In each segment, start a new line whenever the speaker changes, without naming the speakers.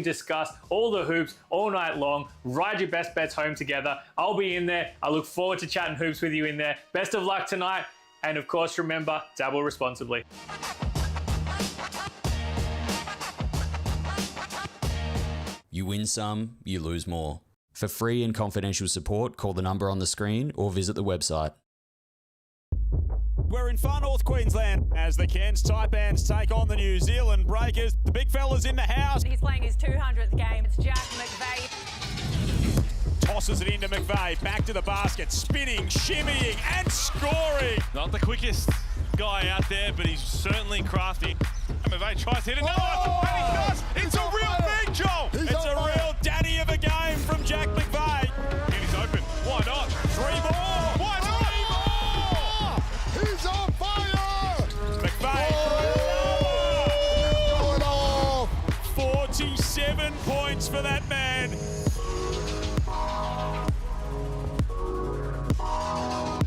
discuss all the hoops all night long, ride your best bets home together. I'll be in there. I look forward to chatting hoops with you in there. Best of luck tonight. And of course, remember, dabble responsibly.
You win some, you lose more. For free and confidential support, call the number on the screen or visit the website.
We're in far north Queensland as the Cairns Taipans take on the New Zealand Breakers. The big fella's in the house.
He's playing his 200th game. It's Jack McVeigh.
Tosses it into McVeigh, back to the basket, spinning, shimmying and scoring.
Not the quickest guy out there, but he's certainly crafty. And McVeigh tries to hit it.
Oh!
And he does. It's a real thing, Joel.
It's a real daddy of a game from Jack McVeigh.
And he's open. Why not?
Three more.
Why not?
He's on fire!
McVeigh.
Oh!
47 points for that man.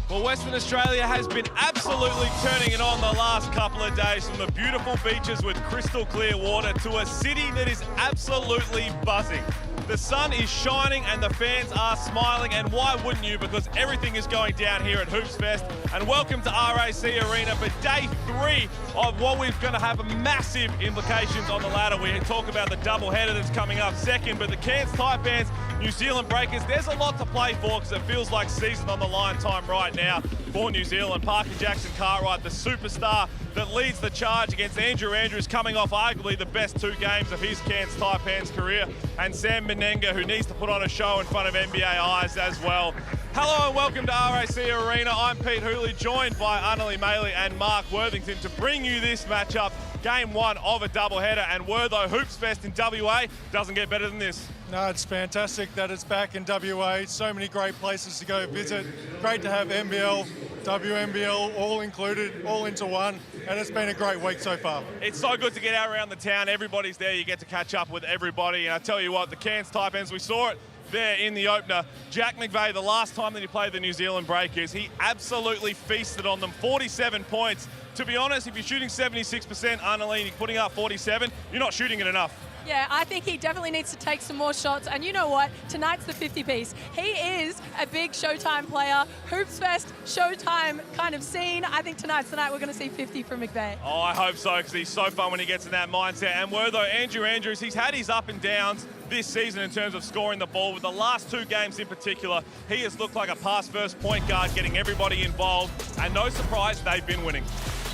Well, Western Australia has been absolutely turning it on the last couple of days, from the beautiful beaches with crystal clear water to a city that is absolutely buzzing. The sun is shining and the fans are smiling, and why wouldn't you? Because everything is going down here at Hoops Fest. And welcome to RAC Arena for day 3 of what we're going to have massive implications on the ladder. We talk about the doubleheader that's coming up second, but the Cairns Taipans, New Zealand Breakers, there's a lot to play for because it feels like season on the line time right now for New Zealand. Parker Jackson-Cartwright, the superstar that leads the charge against Andrew Andrews, coming off arguably the best 2 games of his Cairns Taipans career, and Sam Menenga, who needs to put on a show in front of NBA eyes as well. Hello and welcome to RAC Arena. I'm Pete Hooley, joined by Annalie Maley and Mark Worthington to bring you this matchup, game 1 of a doubleheader. And Wortho, Hoops Fest in WA doesn't get better than this.
No, it's fantastic that it's back in WA. So many great places to go visit. Great to have NBL, WNBL all included, all into one. And it's been a great week so far.
It's so good to get out around the town. Everybody's there. You get to catch up with everybody. And I tell you what, the Cairns Taipans, we saw it there in the opener. Jack McVeigh, the last time that he played the New Zealand Breakers, he absolutely feasted on them. 47 points. To be honest, if you're shooting 76%, Annalene, putting up 47, you're not shooting it enough.
Yeah, I think he definitely needs to take some more shots. And you know what? Tonight's the 50-piece. He is a big Showtime player. Hoops Fest, Showtime kind of scene. I think tonight we're going to see 50 from McVeigh.
Oh, I hope so, because he's so fun when he gets in that mindset. And Wortho, Andrew Andrews, he's had his up and downs this season in terms of scoring the ball. With the last 2 games in particular, he has looked like a pass-first point guard, getting everybody involved. And no surprise, they've been winning.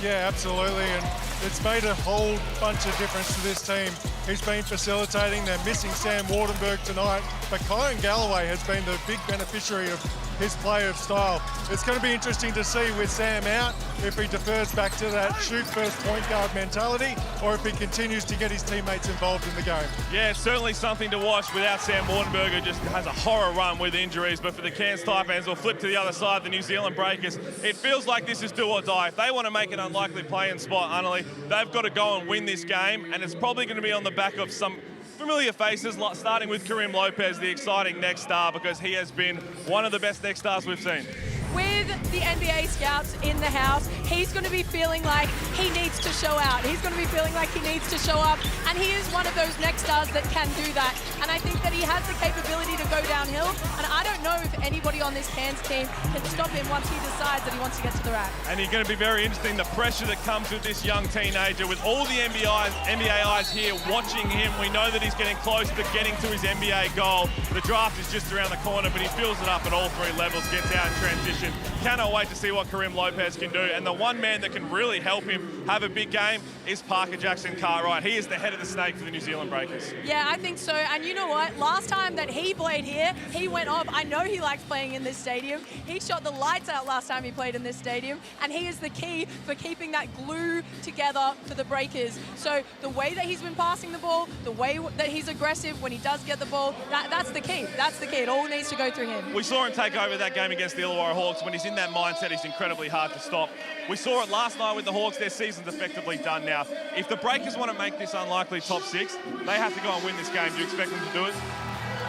Yeah, absolutely, and it's made a whole bunch of difference to this team. He's been facilitating. They're missing Sam Wardenberg tonight, but Kyron Galloway has been the big beneficiary of his play of style. It's going to be interesting to see with Sam out if he defers back to that shoot-first point guard mentality, or if he continues to get his teammates involved in the game.
Yeah, it's certainly something to watch without Sam Wardenberg, who just has a horror run with injuries. But for the Cairns Taipans, we'll flip to the other side, the New Zealand Breakers. It feels like this is do or die. If they want to make an unlikely play-in spot, Annalie, they've got to go and win this game, and it's probably going to be on the back of some familiar faces, starting with Karim Lopez, the exciting next star, because he has been one of the best next stars we've seen.
With the NBA scouts in the house, he's going to be feeling like he needs to show out. He's going to be feeling like he needs to show up, and he is one of those next stars that can do that. And I think that he has the capability to go downhill, and I don't know if anybody on this Cairns team can stop him once he decides that he wants to get to the rack. And
he's going to be very interesting, the pressure that comes with this young teenager, with all the NBA eyes here watching him. We know that he's getting close to getting to his NBA goal. The draft is just around the corner, but he fills it up at all 3 levels, gets out in transition. Cannot wait to see what Karim Lopez can do. And the one man that can really help him have a big game is Parker Jackson-Cartwright. He is the head of the snake for the New Zealand Breakers.
Yeah, I think so. And you know what? Last time that he played here, he went off. I know he likes playing in this stadium. He shot the lights out last time he played in this stadium. And he is the key for keeping that glue together for the Breakers. So the way that he's been passing the ball, the way that he's aggressive when he does get the ball, that's the key. That's the key. It all needs to go through him.
We saw him take over that game against the Illawarra Hawks. When he's in that mindset, he's incredibly hard to stop. We saw it last night with the Hawks. Their season's effectively done now. If the Breakers want to make this unlikely top 6, they have to go and win this game. Do you expect them to do it?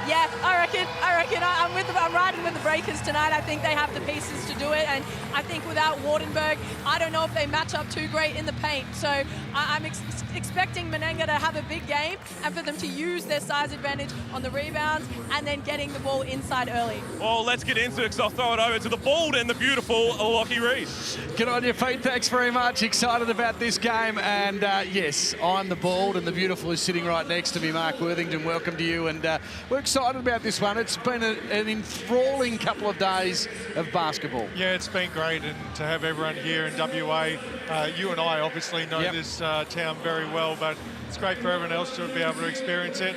Yeah, I reckon. I'm riding with the Breakers tonight. I think they have the pieces to do it, and I think without Wardenberg, I don't know if they match up too great in the paint. So I'm expecting Menenga to have a big game and for them to use their size advantage on the rebounds and then getting the ball inside early.
Well, let's get into it, because I'll throw it over to the bald and the beautiful Lockie Reed.
Get on your feet, thanks very much. Excited about this game, and yes, I'm the bald and the beautiful is sitting right next to me. Mark Worthington, welcome to you, and we're excited about this one. It's been an enthralling couple of days of basketball.
Yeah, it's been great, and to have everyone here in WA. You and I obviously know this town very well, but it's great for everyone else to be able to experience it.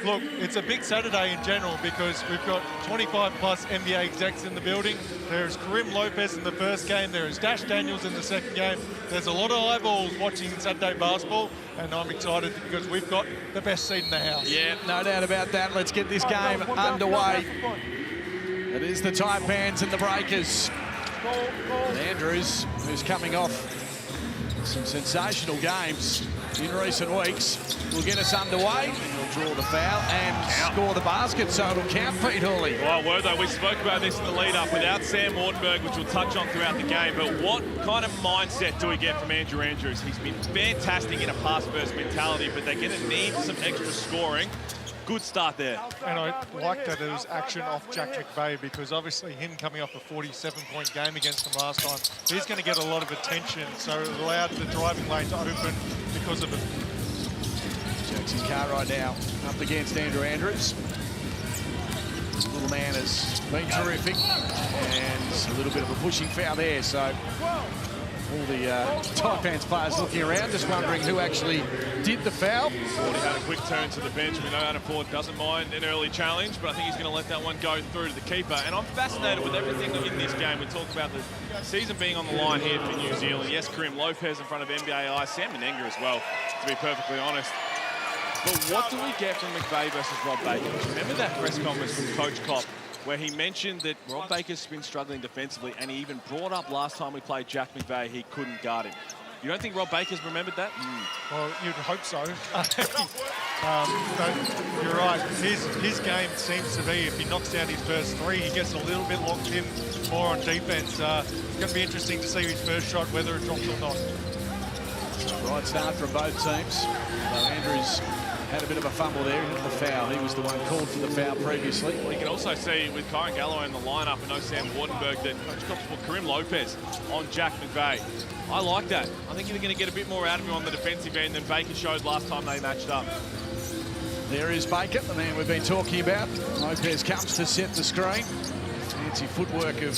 Look, it's a big Saturday in general because we've got 25 plus NBA execs in the building. There's Karim Lopez in the first game. There is Dash Daniels in the second game. There's a lot of eyeballs watching Saturday basketball, and I'm excited because we've got the best seat in the house.
Yeah, no doubt about that. Let's get this game underway. It is the Taipans and the Breakers. And Andrews, who's coming off some sensational games in recent weeks, will get us underway. He'll draw the foul and score the basket, so it'll count, Pete Hawley.
Well, Wertho, we spoke about this in the lead-up without Sam Wardenberg, which we'll touch on throughout the game, but what kind of mindset do we get from Andrew Andrews? He's been fantastic in a pass-first mentality, but they're going to need some extra scoring. Good start there.
And I like that it was action off Jack McVeigh, because obviously him coming off a 47-point game against them last time, he's going to get a lot of attention, so it allowed the driving lane to open because of it.
Jackson Cartwright now up against Andrew Andrews. Little man has been terrific, and a little bit of a pushing foul there, so all the Taipans players looking around, just wondering who actually did the foul.
Fordy had a quick turn to the bench. We know Adam Ford doesn't mind an early challenge, but I think he's going to let that one go through to the keeper. And I'm fascinated with everything in this game. We talk about the season being on the line here for New Zealand. Yes, Karim Lopez in front of NBAI, Sam Menenga as well, to be perfectly honest. But what do we get from McVeigh versus Rob Baker? Remember that press conference from Coach Kopp, where he mentioned that Rob Baker's been struggling defensively, and he even brought up last time we played Jack McVeigh, he couldn't guard him. You don't think Rob Baker's remembered that?
Well, you'd hope so. But you're right. His game seems to be, if he knocks down his first three, he gets a little bit locked in more on defense. It's going to be interesting to see his first shot, whether it drops or not.
Right start from both teams. So Andrews had a bit of a fumble there into the foul. He was the one called for the foul previously.
Well, you can also see with Kyron Galloway in the lineup and no Sam Wardenberg that Coach Kopp's put Karim Lopez on Jack McVeigh. I like that. I think you're going to get a bit more out of him on the defensive end than Baker showed last time they matched up.
There is Baker, the man we've been talking about. Lopez comes to set the screen. Fancy footwork of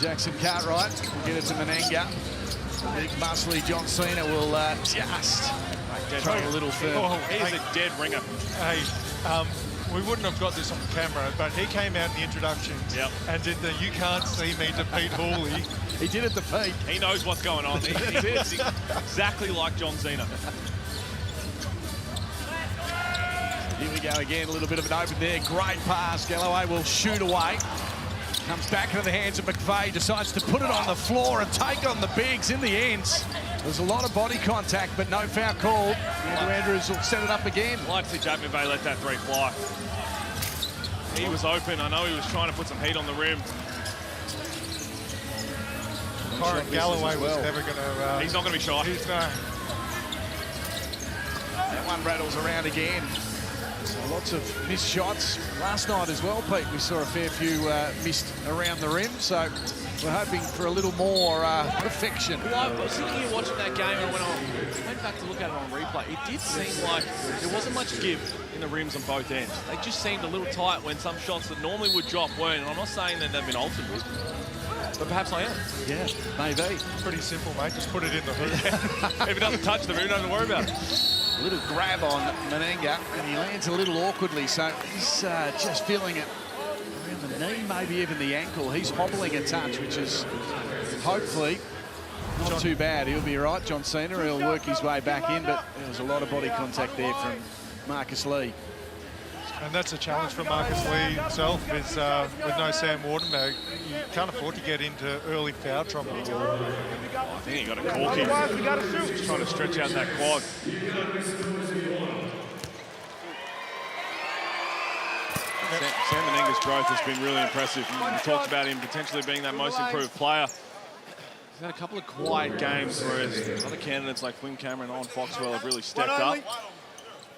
Jackson Cartwright. We'll get it to Menenga. Big muscly John Cena will just throw a little further.
Oh, he's a dead ringer.
Hey, we wouldn't have got this on camera, but he came out in the introductions and did the "You Can't See Me" to Pete Hawley.
He did it to Pete.
He knows what's going on. He's exactly like John Cena.
Here we go again, a little bit of an open there. Great pass. Galloway will shoot away. Comes back into the hands of McVeigh, decides to put it on the floor and take on the bigs in the ends. There's a lot of body contact, but no foul called. Andrew Andrews will set it up again.
I'd like to see Jack McVeigh let that three fly. He was open. I know he was trying to put some heat on the rim.
Kyron Galloway was never going to...
he's not going to be shy.
He's not.
That one rattles around again. So lots of missed shots. Last night as well, Pete, we saw a fair few missed around the rim, so we're hoping for a little more perfection.
Well, I was thinking of watching that game, and when I went back to look at it on replay, it did seem like there wasn't much give in the rims on both ends. They just seemed a little tight when some shots that normally would drop weren't, and I'm not saying that they've been altered with, but perhaps I am.
Yeah, maybe.
Pretty simple, mate. Just put it in the hoop.
If it doesn't touch the rim, don't have to worry about it.
A little grab on Menenga, and he lands a little awkwardly, so he's just feeling it around the knee, maybe even the ankle. He's hobbling a touch, which is hopefully not too bad. He'll be right, John Cena. He'll work his way back in, but there was a lot of body contact there from Marcus Lee.
And that's a challenge for Marcus Lee himself, is with no Sam Wardenberg, you can't afford to get into early foul trouble.
I think he got a corky. Just trying to stretch out that quad.
Sam Menenga's growth has been really impressive. We talked about him potentially being that most improved player. He's had a couple of quiet games, whereas other candidates like Flynn Cameron and Owen Foxwell have really stepped up.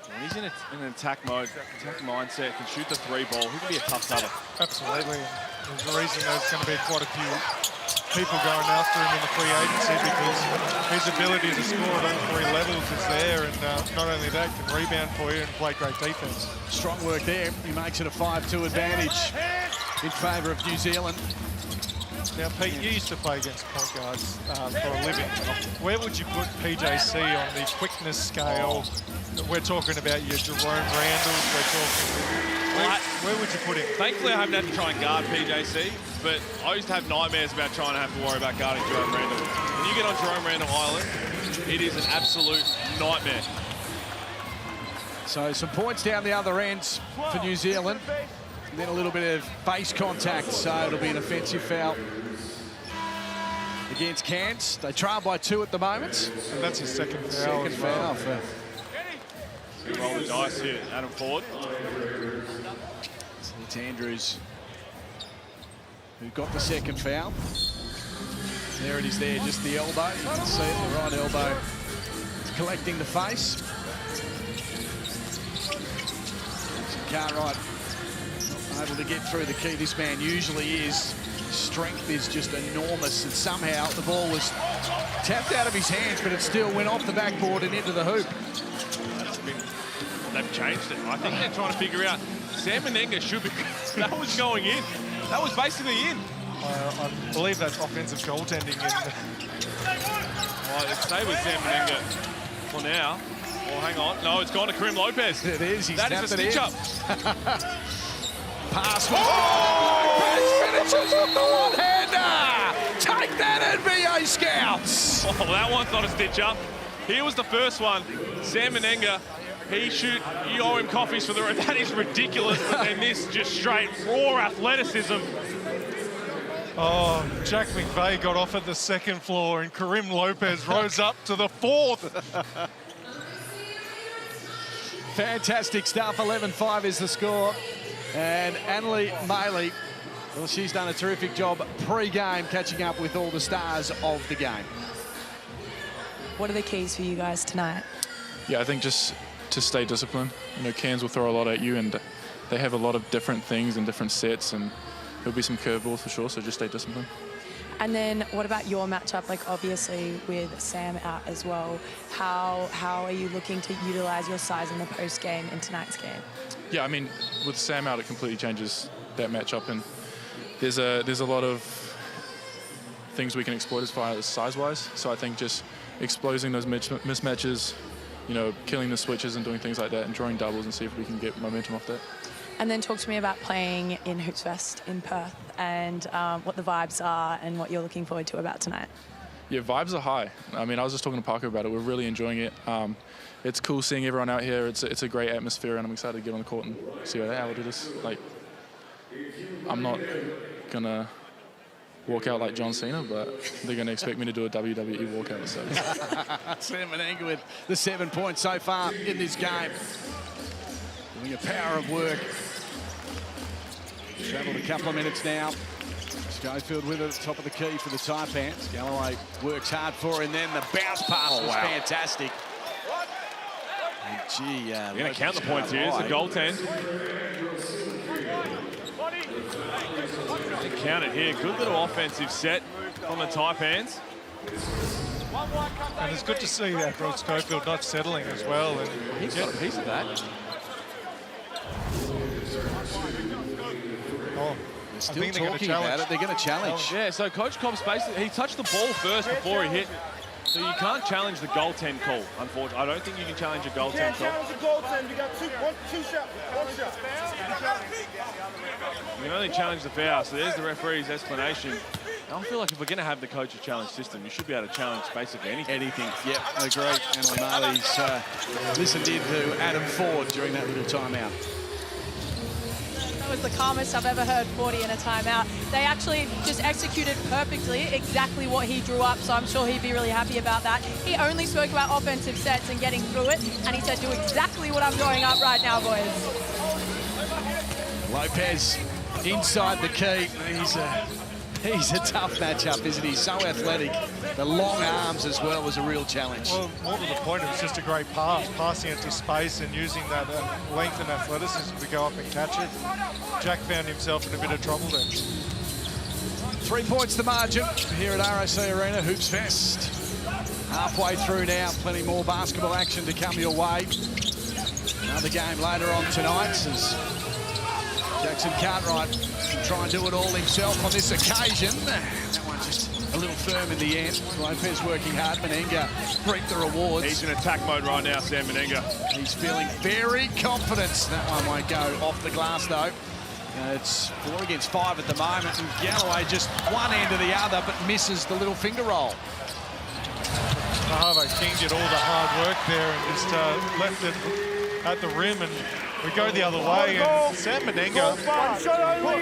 When he's in an attack mode, attack mindset, can shoot the three ball, he can be a tough cutter.
Absolutely. There's a reason there's going to be quite a few people going after him in the free agency, because his ability to score at all three levels is there, and not only that, can rebound for you and play great defence.
Strong work there. He makes it a 5-2 advantage in favour of New Zealand.
Now, Pete, you used to play against point guards for a living. Where would you put PJC on the quickness scale? We're talking about your Jerome Randalls. We're talking. Where would you put him?
Thankfully, I haven't had to try and guard PJC, but I used to have nightmares about trying to have to worry about guarding Jerome Randall. When you get on Jerome Randall Island, it is an absolute nightmare.
So some points down the other end for New Zealand. And then a little bit of face contact, so it'll be an offensive foul against Cairns. They trail by 2 at the moment.
And that's his second foul.
Second foul for...
Roll the dice here, Adam Ford.
It's Andrews who got the second foul. There it is there, just the elbow. You can see it, the right elbow. It's collecting the face. Cartwright able to get through the key. This man usually is. His strength is just enormous, and somehow the ball was tapped out of his hands, but it still went off the backboard and into the hoop.
They've changed it. I think they're trying to figure out. Sam Menenga should be. That was going in. That was basically in.
I believe that's offensive goaltending.
Well, stay with Sam Menenga for now. Oh, hang on. No, it's gone to Karim Lopez.
It is.
That is a stitch-up.
Pass. Oh! Lopez finishes with the one-hander. Take that, NBA Scouts.
Oh, that one's not a stitch-up. Here was the first one. Sam Menenga. You owe him coffees for the road. That is ridiculous. But then this just straight raw athleticism.
Oh, Jack McVeigh got off at the second floor, and Karim Lopez rose up to the fourth.
Fantastic stuff. 11-5 is the score. And Annalie Maley, well, she's done a terrific job pre-game catching up with all the stars of the game.
What are the keys for you guys tonight?
Yeah, I think just to stay disciplined. You know, Cairns will throw a lot at you, and they have a lot of different things and different sets, and there'll be some curveballs for sure, so just stay disciplined.
And then what about your matchup, like obviously with Sam out as well? How are you looking to utilise your size in the post game in tonight's game?
Yeah, I mean, with Sam out, it completely changes that matchup, and there's a lot of things we can exploit as far as size-wise. So I think just exposing those mismatches, you know, killing the switches and doing things like that, and drawing doubles and see if we can get momentum off that.
And then talk to me about playing in Hoops Fest in Perth and what the vibes are and what you're looking forward to about tonight.
Yeah, vibes are high. I mean, I was just talking to Parker about it. We're really enjoying it. It's cool seeing everyone out here. It's a great atmosphere, and I'm excited to get on the court and see how we'll do this. Like, I'm not gonna walk out like John Cena, but they're gonna expect me to do a WWE walkout. So.
Sam Menenga with the 7 points so far in this game. Doing a power of work. Travelled a couple of minutes now. Schofield with it at the top of the key for the Taipans. Galloway works hard for him, then the bounce pass was fantastic. And gee,
you're going to count the points here. It's a goaltend. Count it here. Good little offensive set from the Taipans.
And it's good to see that Rod Schofield not settling as well. And
he's got a piece of that.
Oh,
they're still talking about it. They're going to challenge.
Yeah, so Coach Cobb's basically, he touched the ball first before he hit. So you can't challenge the goaltend call, unfortunately. I don't think you can challenge a goaltend call.
Challenge the goaltend. You got two shots. One shot.
You can only challenge the foul. So there's the referee's explanation. I feel like if we're going to have the coach challenge system, you should be able to challenge basically anything.
Anything. Yep, I agree. Annalie Maley's listened in to Adam Ford during that little timeout.
That was the calmest I've ever heard 40 in a timeout. They actually just executed perfectly exactly what he drew up, so I'm sure he'd be really happy about that. He only spoke about offensive sets and getting through it, and he said, do exactly what I'm drawing up right now, boys.
Lopez inside the key. He's a tough matchup, isn't he? So athletic. The long arms as well was a real challenge.
Well, more to the point, it was just a great pass, passing into space and using that length and athleticism to go up and catch it. Jack found himself in a bit of trouble there.
3 points the margin here at RAC Arena, Hoops Fest. Halfway through now, plenty more basketball action to come your way. Another game later on tonight as Jackson Cartwright can try and do it all himself on this occasion. That one just a little firm in the end. Lopez working hard. Menenga reaped the rewards.
He's in attack mode right now, Sam Menenga.
He's feeling very confident. That one won't go off the glass, though. It's 4 against 5 at the moment, and Galloway just one end to the other, but misses the little finger roll.
Harvey King did all the hard work there and just left it at the rim, and we go the other way. And Sam Menenga,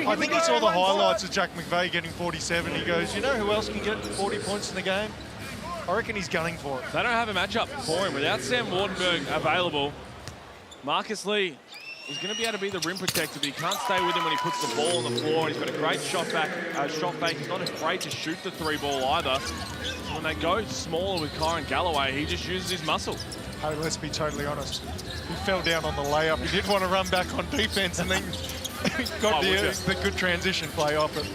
I think he saw the highlights of Jack McVeigh getting 47. He goes, you know who else can get 40 points in the game? I reckon he's gunning for it.
They don't have a matchup for him. Without Sam Wardenberg available, Marcus Lee is going to be able to be the rim protector, but he can't stay with him when he puts the ball on the floor. He's got a great shot fake. He's not afraid to shoot the 3-ball either. When they go smaller with Kyron Galloway, he just uses his muscle.
Hey, let's be totally honest. He fell down on the layup. He did want to run back on defense, and then got the good transition play off it.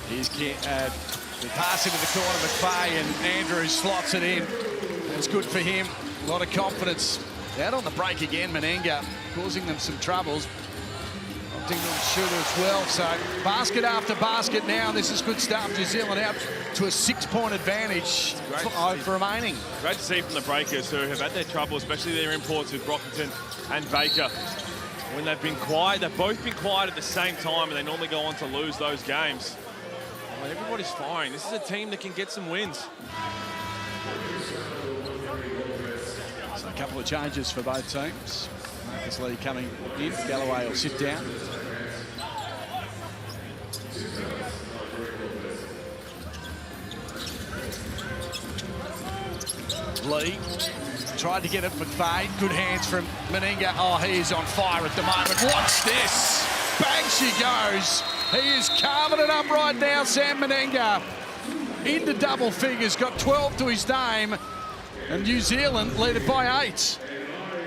Here's the pass into the corner, McVeigh, and Andrews slots it in. That's good for him. A lot of confidence. Out on the break again, Menenga, causing them some troubles. Opting to shoot as well. So basket after basket now. This is good stuff. New Zealand out to a 6-point advantage for remaining.
Great to see from the Breakers, who have had their trouble, especially their imports with Brockington and Baker. When they've been quiet, they've both been quiet at the same time, and they normally go on to lose those games. Well, everybody's firing. This is a team that can get some wins.
So a couple of changes for both teams. Marcus Lee coming in. Galloway will sit down. Lee tried to get it, McVeigh. Good hands from Menenga. Oh, he is on fire at the moment. Watch this. Bang she goes. He is carving it up right now, Sam Menenga. Into double figures, got 12 to his name. And New Zealand lead it by 8.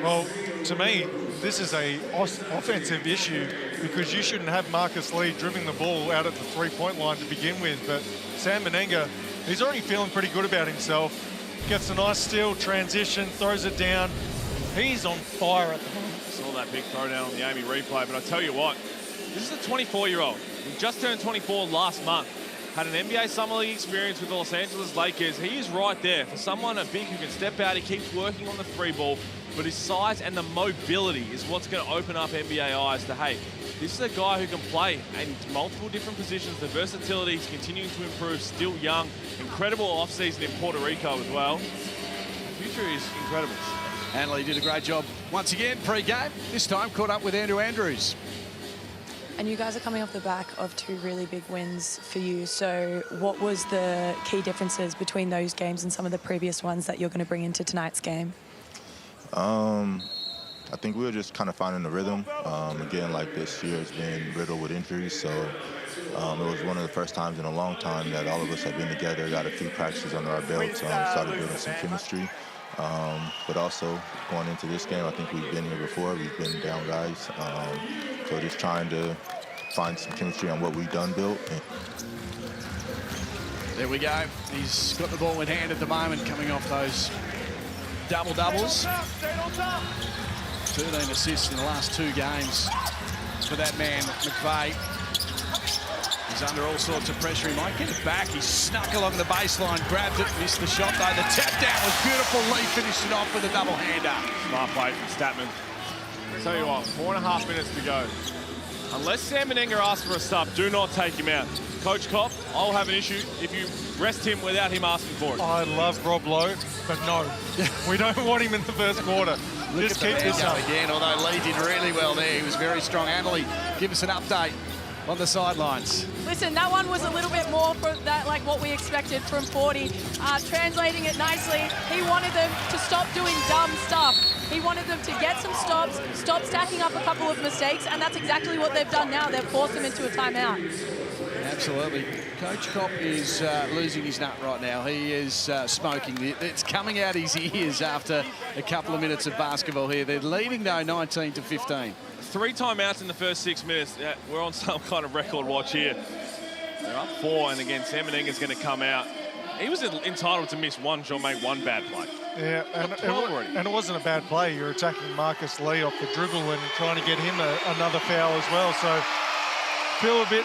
Well, to me, this is a offensive issue because you shouldn't have Marcus Lee dribbling the ball out at the 3-point line to begin with. But Sam Menenga, he's already feeling pretty good about himself. Gets a nice steal, transition, throws it down. He's on fire at the moment.
Saw that big throwdown on the Amy replay, but I tell you what, this is a 24-year-old. He just turned 24 last month. Had an NBA Summer League experience with the Los Angeles Lakers. He is right there for someone a big who can step out. He keeps working on the 3-ball, but his size and the mobility is what's going to open up NBA eyes to, hey, this is a guy who can play in multiple different positions. The versatility is continuing to improve, still young. Incredible offseason in Puerto Rico as well. The future is incredible.
Hanley did a great job once again pre-game. This time caught up with Andrew Andrews.
And you guys are coming off the back of 2 really big wins for you. So what was the key differences between those games and some of the previous ones that you're going to bring into tonight's game?
I think we were just kind of finding the rhythm. Again, like this year has been riddled with injuries, so it was one of the first times in a long time that all of us have been together, got a few practices under our belts, started building some chemistry. But also going into this game, I think we've been here before. We've been down guys. So just trying to find some chemistry on what we've done built.
There we go. He's got the ball in hand at the moment, coming off those double-doubles. 13 assists in the last 2 games for that man, McVeigh. He's under all sorts of pressure. He might get it back. He snuck along the baseline, grabbed it, missed the shot though. The tap down was beautiful. Lee finished it off with a double-hander.
Smart play from Statman. I'll tell you what, 4.5 minutes to go. Unless Sam Menenga asks for a sub, do not take him out. Coach Kopp, I'll have an issue if you rest him without him asking for it.
I love Rob Lowe, but no. We don't want him in the first quarter. Just keep this up.
Again, although Lee did really well there. He was very strong. Anneli, give us an update on the sidelines.
Listen, that one was a little bit more for that, like what we expected from 40. Translating it nicely, he wanted them to stop doing dumb stuff. He wanted them to get some stops, stop stacking up a couple of mistakes, and that's exactly what they've done now. They've forced them into a timeout.
Absolutely. Coach Kopp is losing his nut right now. He is smoking. It's coming out his ears after a couple of minutes of basketball here. They're leading, though, 19-15.
3 timeouts in the first 6 minutes. Yeah, we're on some kind of record watch here. They're up 4, and again, Sam Menenga's going to come out. He was entitled to miss one shot, make one bad play.
Yeah, and it wasn't a bad play. You're attacking Marcus Lee off the dribble and trying to get him another foul as well. So feel a bit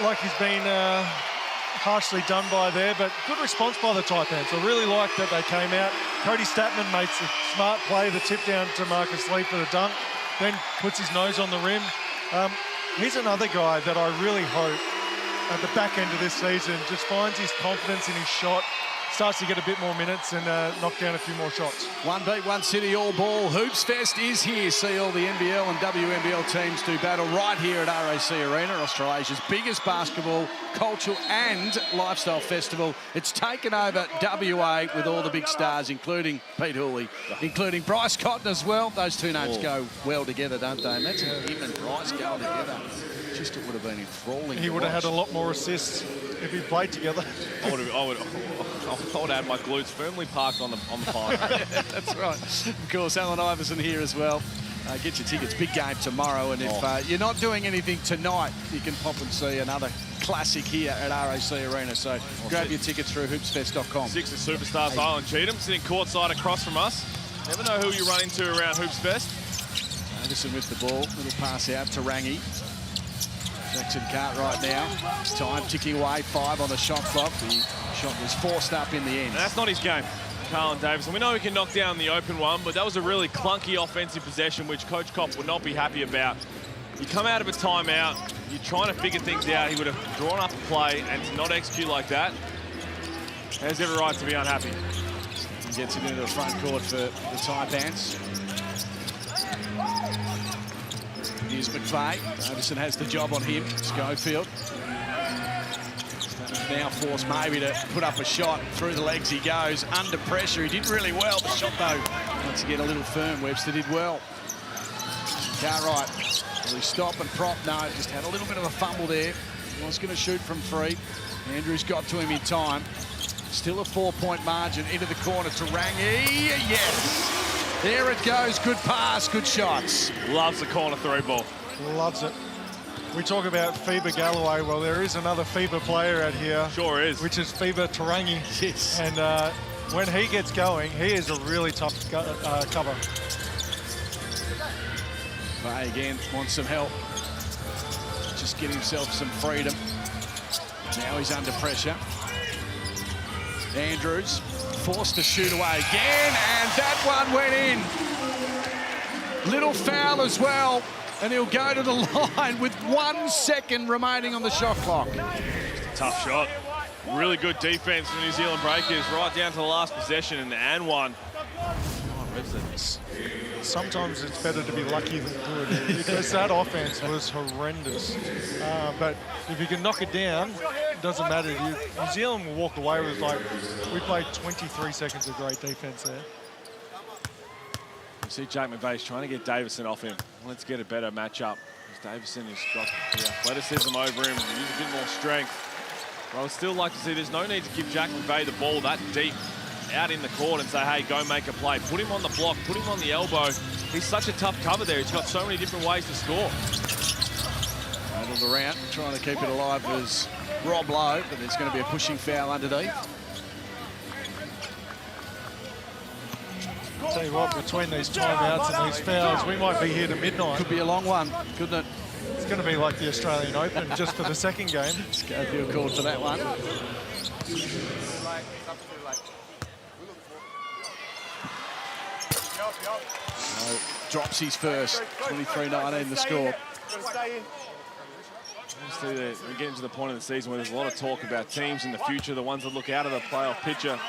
like he's been harshly done by there, but good response by the Taipans. I really like that they came out. Cody Statman makes a smart play, the tip down to Marcus Lee for the dunk, then puts his nose on the rim. He's another guy that I really hope at the back end of this season just finds his confidence in his shot, starts to get a bit more minutes and knock down a few more shots.
One beat, one city, all ball. Hoops Fest is here. See all the NBL and WNBL teams do battle right here at RAC Arena, Australia's biggest basketball, cultural and lifestyle festival. It's taken over WA with all the big stars, including Pete Hooley, including Bryce Cotton as well. Those two names go well together, don't they? And that's him and Bryce going together. Just it would have been enthralling.
He would have had a lot more assists if he played together.
I would have had my glutes firmly parked on the pile.
That's right. Of course, Alan Iverson here as well. Get your tickets. Big game tomorrow. And if you're not doing anything tonight, you can pop and see another classic here at RAC Arena. So grab your tickets through hoopsfest.com.
6 of superstars, Island Cheatham, sitting courtside across from us. Never know who you run into around Hoops Fest.
Anderson with the ball. Little pass out to Rangi. Jackson Cartwright now. Time ticking away, 5 on the shot clock. The shot was forced up in the end.
And that's not his game, Carlin Davis. And we know he can knock down the open one, but that was a really clunky offensive possession, which Coach Kopp would not be happy about. You come out of a timeout, you're trying to figure things out. He would have drawn up a play, and to not execute like that, has every right to be unhappy.
He gets it into the front court for the Taipans. Here's McVeigh. Anderson has the job on him. Schofield. Now forced maybe to put up a shot. Through the legs he goes. Under pressure. He did really well. The shot, though, once again, a little firm. Webster did well. Cartwright. Will he stop and prop? No, just had a little bit of a fumble there. He was going to shoot from 3. Andrews got to him in time. Still a 4-point margin into the corner to Rangi. Yes! There it goes. Good pass, good shots.
Loves the corner 3 ball.
Loves it. We talk about FIBA Galloway. Well, there is another FIBA player out here.
Sure is.
Which is FIBA Tarangi.
Yes.
And when he gets going, he is a really tough cover.
Bay again wants some help. Just get himself some freedom. Now he's under pressure. Andrews forced to shoot away again, and that one went in. Little foul as well, and he'll go to the line with 1 second remaining on the shot clock.
Tough shot. Really good defense from the New Zealand Breakers right down to the last possession and one.
Sometimes it's better to be lucky than good because that offense was horrendous. But if you can knock it down, it doesn't matter. New Zealand will walk away with, like, we played 23 seconds of great defense there.
You see Jake McVeigh's trying to get Davison off him. Let's get a better matchup. Davison has got the athleticism over him, use a bit more strength. But I would still like to see there's no need to give Jack McVeigh the ball that deep out in the court and say, hey, go make a play. Put him on the block, put him on the elbow. He's such a tough cover there. He's got so many different ways to score.
Handled around, trying to keep it alive was Rob Lowe, but there's going to be a pushing foul underneath.
I'll tell you what, between these timeouts and these fouls, we might be here to midnight.
Could be a long one, couldn't it?
It's going to be like the Australian Open just for the second game.
Schofield called for that one. Drops his first, 23-19 the score.
We're getting to the point of the season where there's a lot of talk about teams in the future, the ones that look out of the playoff picture.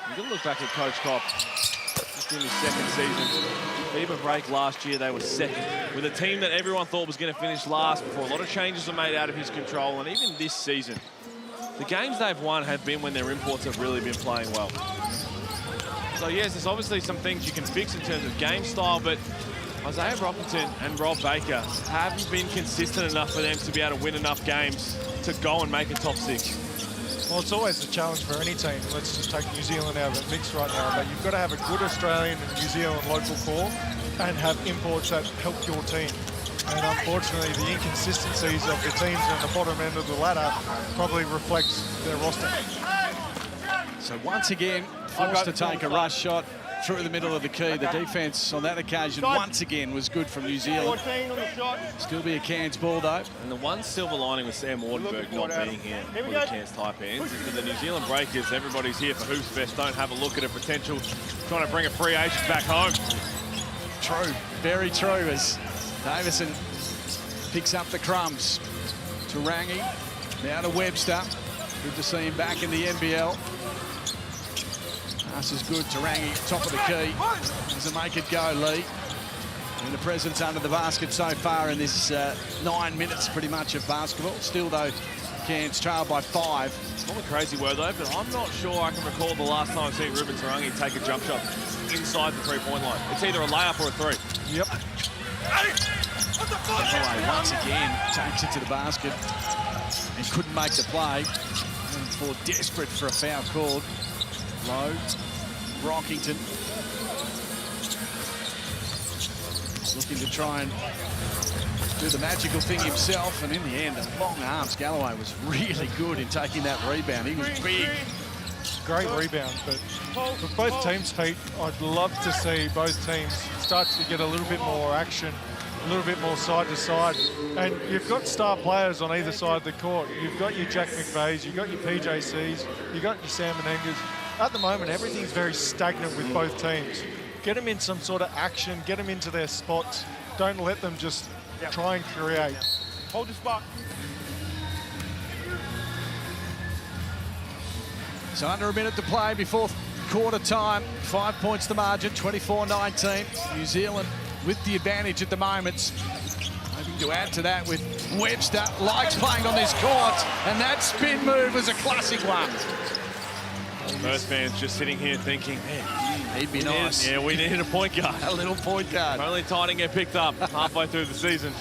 You've got to look back at Coach Kopp, just in his second season. FIBA break last year, they were second, with a team that everyone thought was going to finish last before a lot of changes were made out of his control, and even this season, the games they've won have been when their imports have really been playing well. So yes, there's obviously some things you can fix in terms of game style, but Isaiah Brockington and Rob Baker haven't been consistent enough for them to be able to win enough games to go and make a top 6.
Well, it's always a challenge for any team. Let's just take New Zealand out of the mix right now, but you've got to have a good Australian and New Zealand local core and have imports that help your team. And unfortunately, the inconsistencies of the teams on the bottom end of the ladder probably reflects their roster.
So once again, forced to take a rush shot through the middle of the key. The defence on that occasion once again was good from New Zealand. Still be a Cairns ball though.
And the one silver lining with Sam Wardenberg not being here for the Cairns Taipans is that the New Zealand Breakers, everybody's here for Hoops Fest, don't have a look at a potential trying to bring a free agent back home.
True, very true, as Davison picks up the crumbs. Tarangi, now to Webster. Good to see him back in the NBL. Pass is good. Tarangi, top of the key. Doesn't make it go, Lee. And the presence under the basket so far in this 9 minutes, pretty much, of basketball. Still, though, Cairns trail by 5.
It's not a crazy word, though, but I'm not sure I can recall the last time I've seen Ruben Tarangi take a jump shot inside the three-point line. It's either a layup or a 3.
Yep.
Galloway once again takes it to the basket and couldn't make the play. And desperate for a foul called. Low, Brockington looking to try and do the magical thing himself, and in the end, the long arms. Galloway was really good in taking that rebound. He was big.
Great rebound, but for both teams, Pete, I'd love to see both teams start to get a little bit more action, a little bit more side to side. And you've got star players on either side of the court. You've got your Jack McVeys, you've got your PJCs, you've got your Sam Menengas. At the moment, everything's very stagnant with both teams. Get them in some sort of action, get them into their spots. Don't let them just try and create.
Hold the spot.
So under a minute to play before quarter time. 5 points the margin, 24-19. New Zealand with the advantage at the moment. Hoping to add to that with Webster. Likes playing on this court, and that spin move was a classic one.
Most fans just sitting here thinking, man,
he'd be nice.
Yeah, we needed a point guard.
A little point guard.
Only Titan get picked up halfway through the season.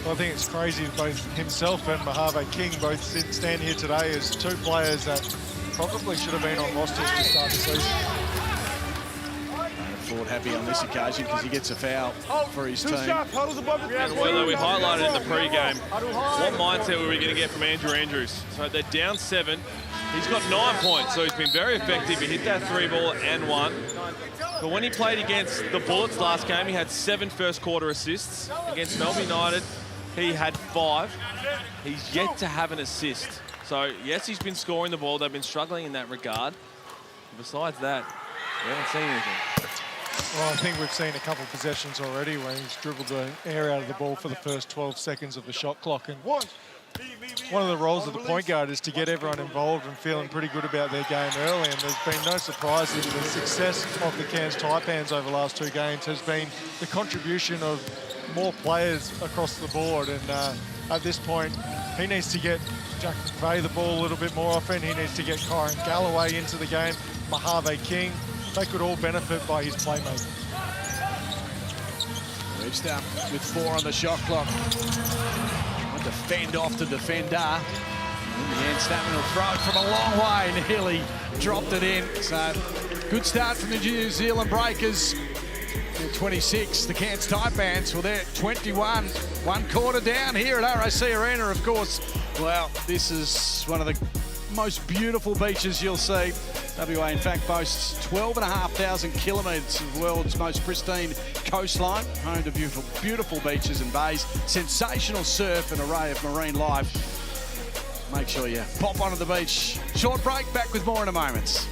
Well, I think it's crazy both himself and Mojave King both stand here today as two players that probably should have been on rosters to start the season.
Ford happy on this occasion because he gets a foul for his team.
And well, we highlighted in the pre-game what mindset were we going to get from Andrew Andrews. So they're down 7. He's got 9 points, so he's been very effective. He hit that 3 ball and 1. But when he played against the Bullets last game, he had 7 first-quarter assists. Against Melbourne United, he had 5. He's yet to have an assist. So, yes, he's been scoring the ball. They've been struggling in that regard. Besides that, we haven't seen anything.
Well, I think we've seen a couple of possessions already where he's dribbled the air out of the ball for the first 12 seconds of the shot clock. And one of the roles of the point guard is to get everyone involved and feeling pretty good about their game early. And there's been no surprises. The success of the Cairns Taipans over the last 2 games has been the contribution of more players across the board. And at this point, he needs to get Jack McVeigh the ball a little bit more often. He needs to get Kyron Galloway into the game, Mojave King. They could all benefit by his playmaking.
Webster with 4 on the shot clock. Trying to fend off the defender. In the end, Statman will throw it from a long way. Nearly dropped it in. So, good start from the New Zealand Breakers. They're 26. The Cairns Taipans, well, they're 21. 1 quarter down here at RAC Arena, of course. Well, this is one of the most beautiful beaches you'll see. WA, in fact, boasts 12,500 kilometres of the world's most pristine coastline, home to beautiful, beautiful beaches and bays, sensational surf and array of marine life. Make sure you pop onto the beach. Short break, back with more in a moment.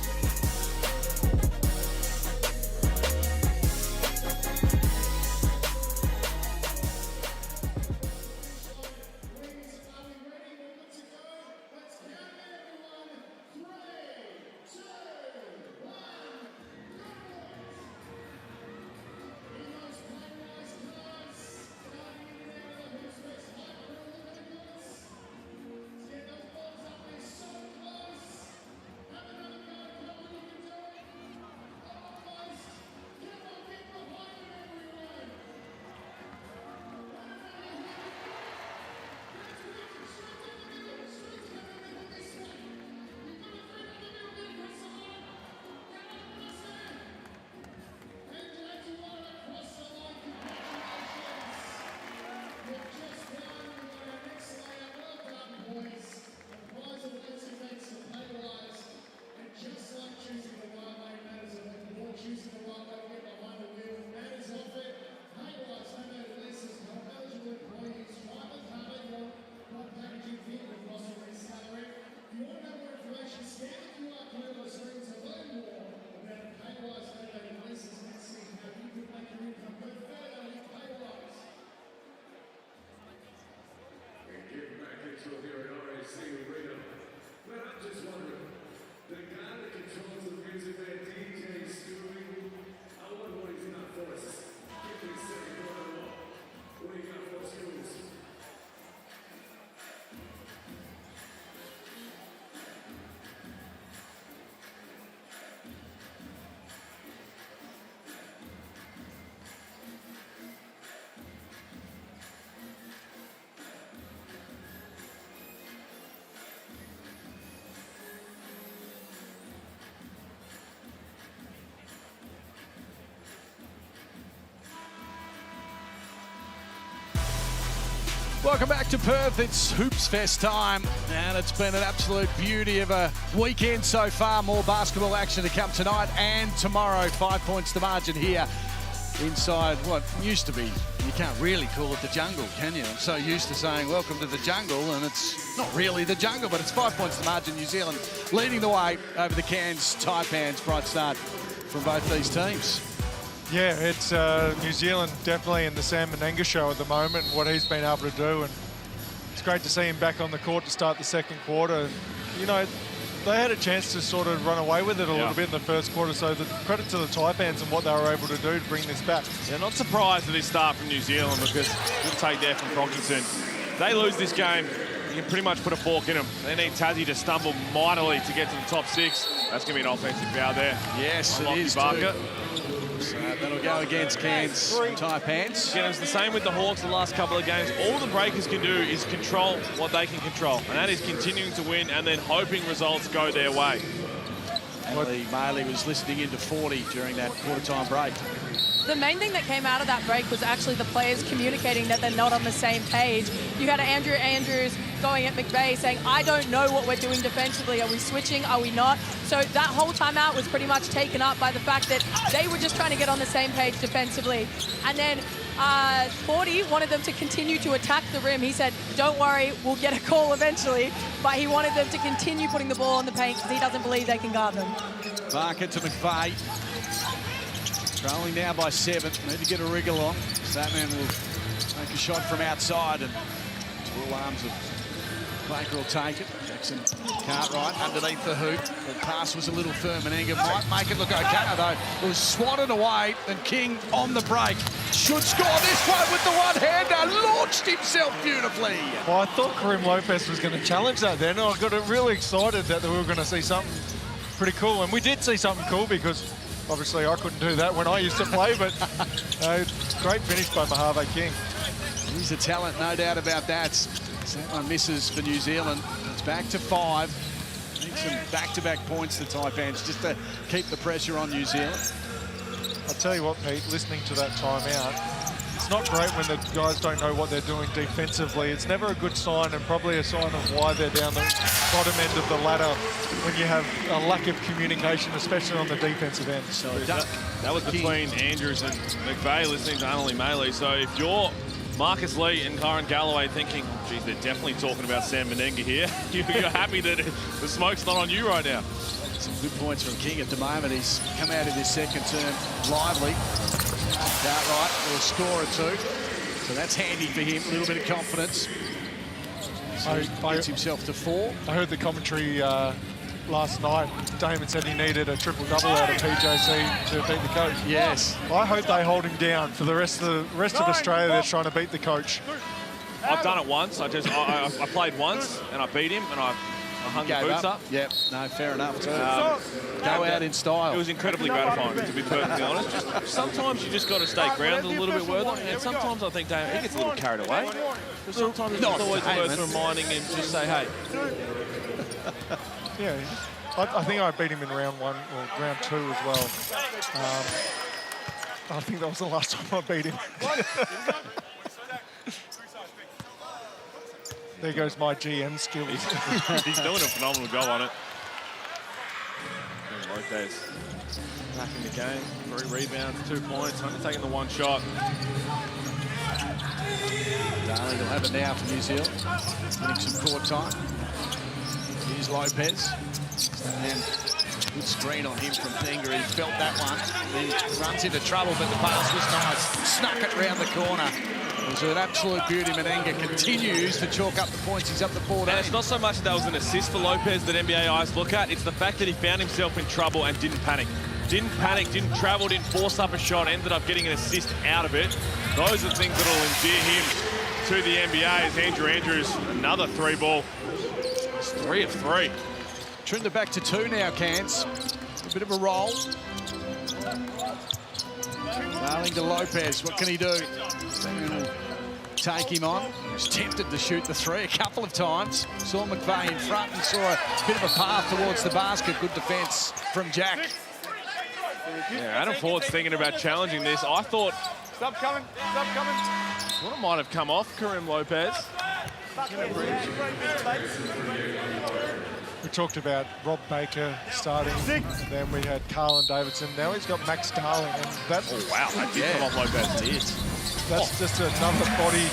Welcome back to Perth. It's Hoops Fest time, and it's been an absolute beauty of a weekend so far. More basketball action to come tonight and tomorrow. 5 points to margin here inside what used to be, you can't really call it the jungle, can you? I'm so used to saying welcome to the jungle, and it's not really the jungle, but it's 5 points to margin. New Zealand leading the way over the Cairns Taipans. Bright start from both these teams.
Yeah, it's New Zealand definitely in the Sam Menenga show at the moment, what he's been able to do, and it's great to see him back on the court to start the second quarter. You know, they had a chance to sort of run away with it a little bit in the first quarter, so the credit to the Taipans and what they were able to do to bring this back.
Yeah, not surprised at this start from New Zealand, because good take there from Crockinson. They lose this game, you can pretty much put a fork in them. They need Tassie to stumble mightily to get to the top 6. That's going to be an offensive foul there.
Yes, it is too. So that'll go against Cairns Taipans.
Yeah, it's the same with the Hawks the last couple of games. All the Breakers can do is control what they can control, and that is continuing to win and then hoping results go their way.
Lee Maley was listening into 40 during that quarter-time break.
The main thing that came out of that break was actually the players communicating that they're not on the same page. You had Andrew Andrews going at McVeigh saying, I don't know what we're doing defensively. Are we switching? Are we not? So that whole timeout was pretty much taken up by the fact that they were just trying to get on the same page defensively. And then 40 wanted them to continue to attack the rim. He said, don't worry, we'll get a call eventually. But he wanted them to continue putting the ball in the paint because he doesn't believe they can guard them.
Barker to McVeigh. Trailing now by 7. Need to get a wriggle on. Statman will take a shot from outside, and tall arms of Baker will take it. Jackson Cartwright underneath the hoop. The pass was a little firm, and Menenga might make it look okay, though. It was swatted away, and King on the break. Should score this one with the one-hander. Launched himself beautifully.
Well, I thought Karim Lopez was going to challenge that then. I got really excited that we were going to see something pretty cool, and we did see something cool because obviously I couldn't do that when I used to play, but great finish by Mojave King.
He's a talent, no doubt about that. So that one misses for New Zealand. It's back to 5. Need some back-to-back points, the Taipans, just to keep the pressure on New Zealand.
I'll tell you what, Pete, listening to that timeout, it's not great when the guys don't know what they're doing defensively. It's never a good sign, and probably a sign of why they're down the bottom end of the ladder when you have a lack of communication, especially on the defensive end.
So
that was between Andrews and McVeigh listening to Annalie Maley. So if you're Marcus Lee and Kyron Galloway thinking, geez, they're definitely talking about Sam Menenga here, you're happy that the smoke's not on you right now.
Some good points from King at the moment. He's come out of his second term lively. Cartwright will score a 2. So that's handy for him, a little bit of confidence. So he gets himself to 4.
I heard the commentary last night. Damon said he needed a triple-double out of PJC to beat the coach.
Yes.
I hope they hold him down for the rest of Australia that's trying to beat the coach.
I've done it once. I played once and I beat him and I hung the boots up.
Yep, no, fair enough. Go out in style.
It was incredibly gratifying, to be perfectly honest. Sometimes you just got to stay grounded a little bit, Worthing, and sometimes I think Damon, he gets a little carried away. But sometimes it's just always worth reminding him to just say, hey.
Yeah, I think I beat him in round 1 or round 2 as well. I think that was the last time I beat him. There goes my GM skills.
He's doing a phenomenal job on it. Lopez back in the game. 3 rebounds, 2 points. Only taking the 1 shot.
Darling will have it now for New Zealand. Getting some court time. Here's Lopez. And good screen on him from Tenga. He felt that one. Then runs into trouble, but the pass was nice. Snuck it round the corner. It was an absolute beauty. Menenga continues to chalk up the points. He's up to 14.
And it's not so much that was an assist for Lopez that NBA eyes look at. It's the fact that he found himself in trouble and didn't panic. Didn't panic, didn't travel, didn't force up a shot, ended up getting an assist out of it. Those are the things that will endear him to the NBA. As Andrew Andrews, another 3-ball. It's 3 of 3.
Trinda back to 2 now, Cairns. A bit of a roll. Darling to Lopez. What can he do? Take him on. He was tempted to shoot the 3 a couple of times. Saw McVeigh in front and saw a bit of a path towards the basket. Good defense from Jack.
Yeah, Adam Ford's thinking about challenging this. I thought...
Stop coming. Stop coming.
Thought it might have come off Karim Lopez.
We talked about Rob Baker starting, and then we had Carlin Davidson. Now he's got Max Darling, and that's...
Oh, wow, that did come off Lopez.
That's just another body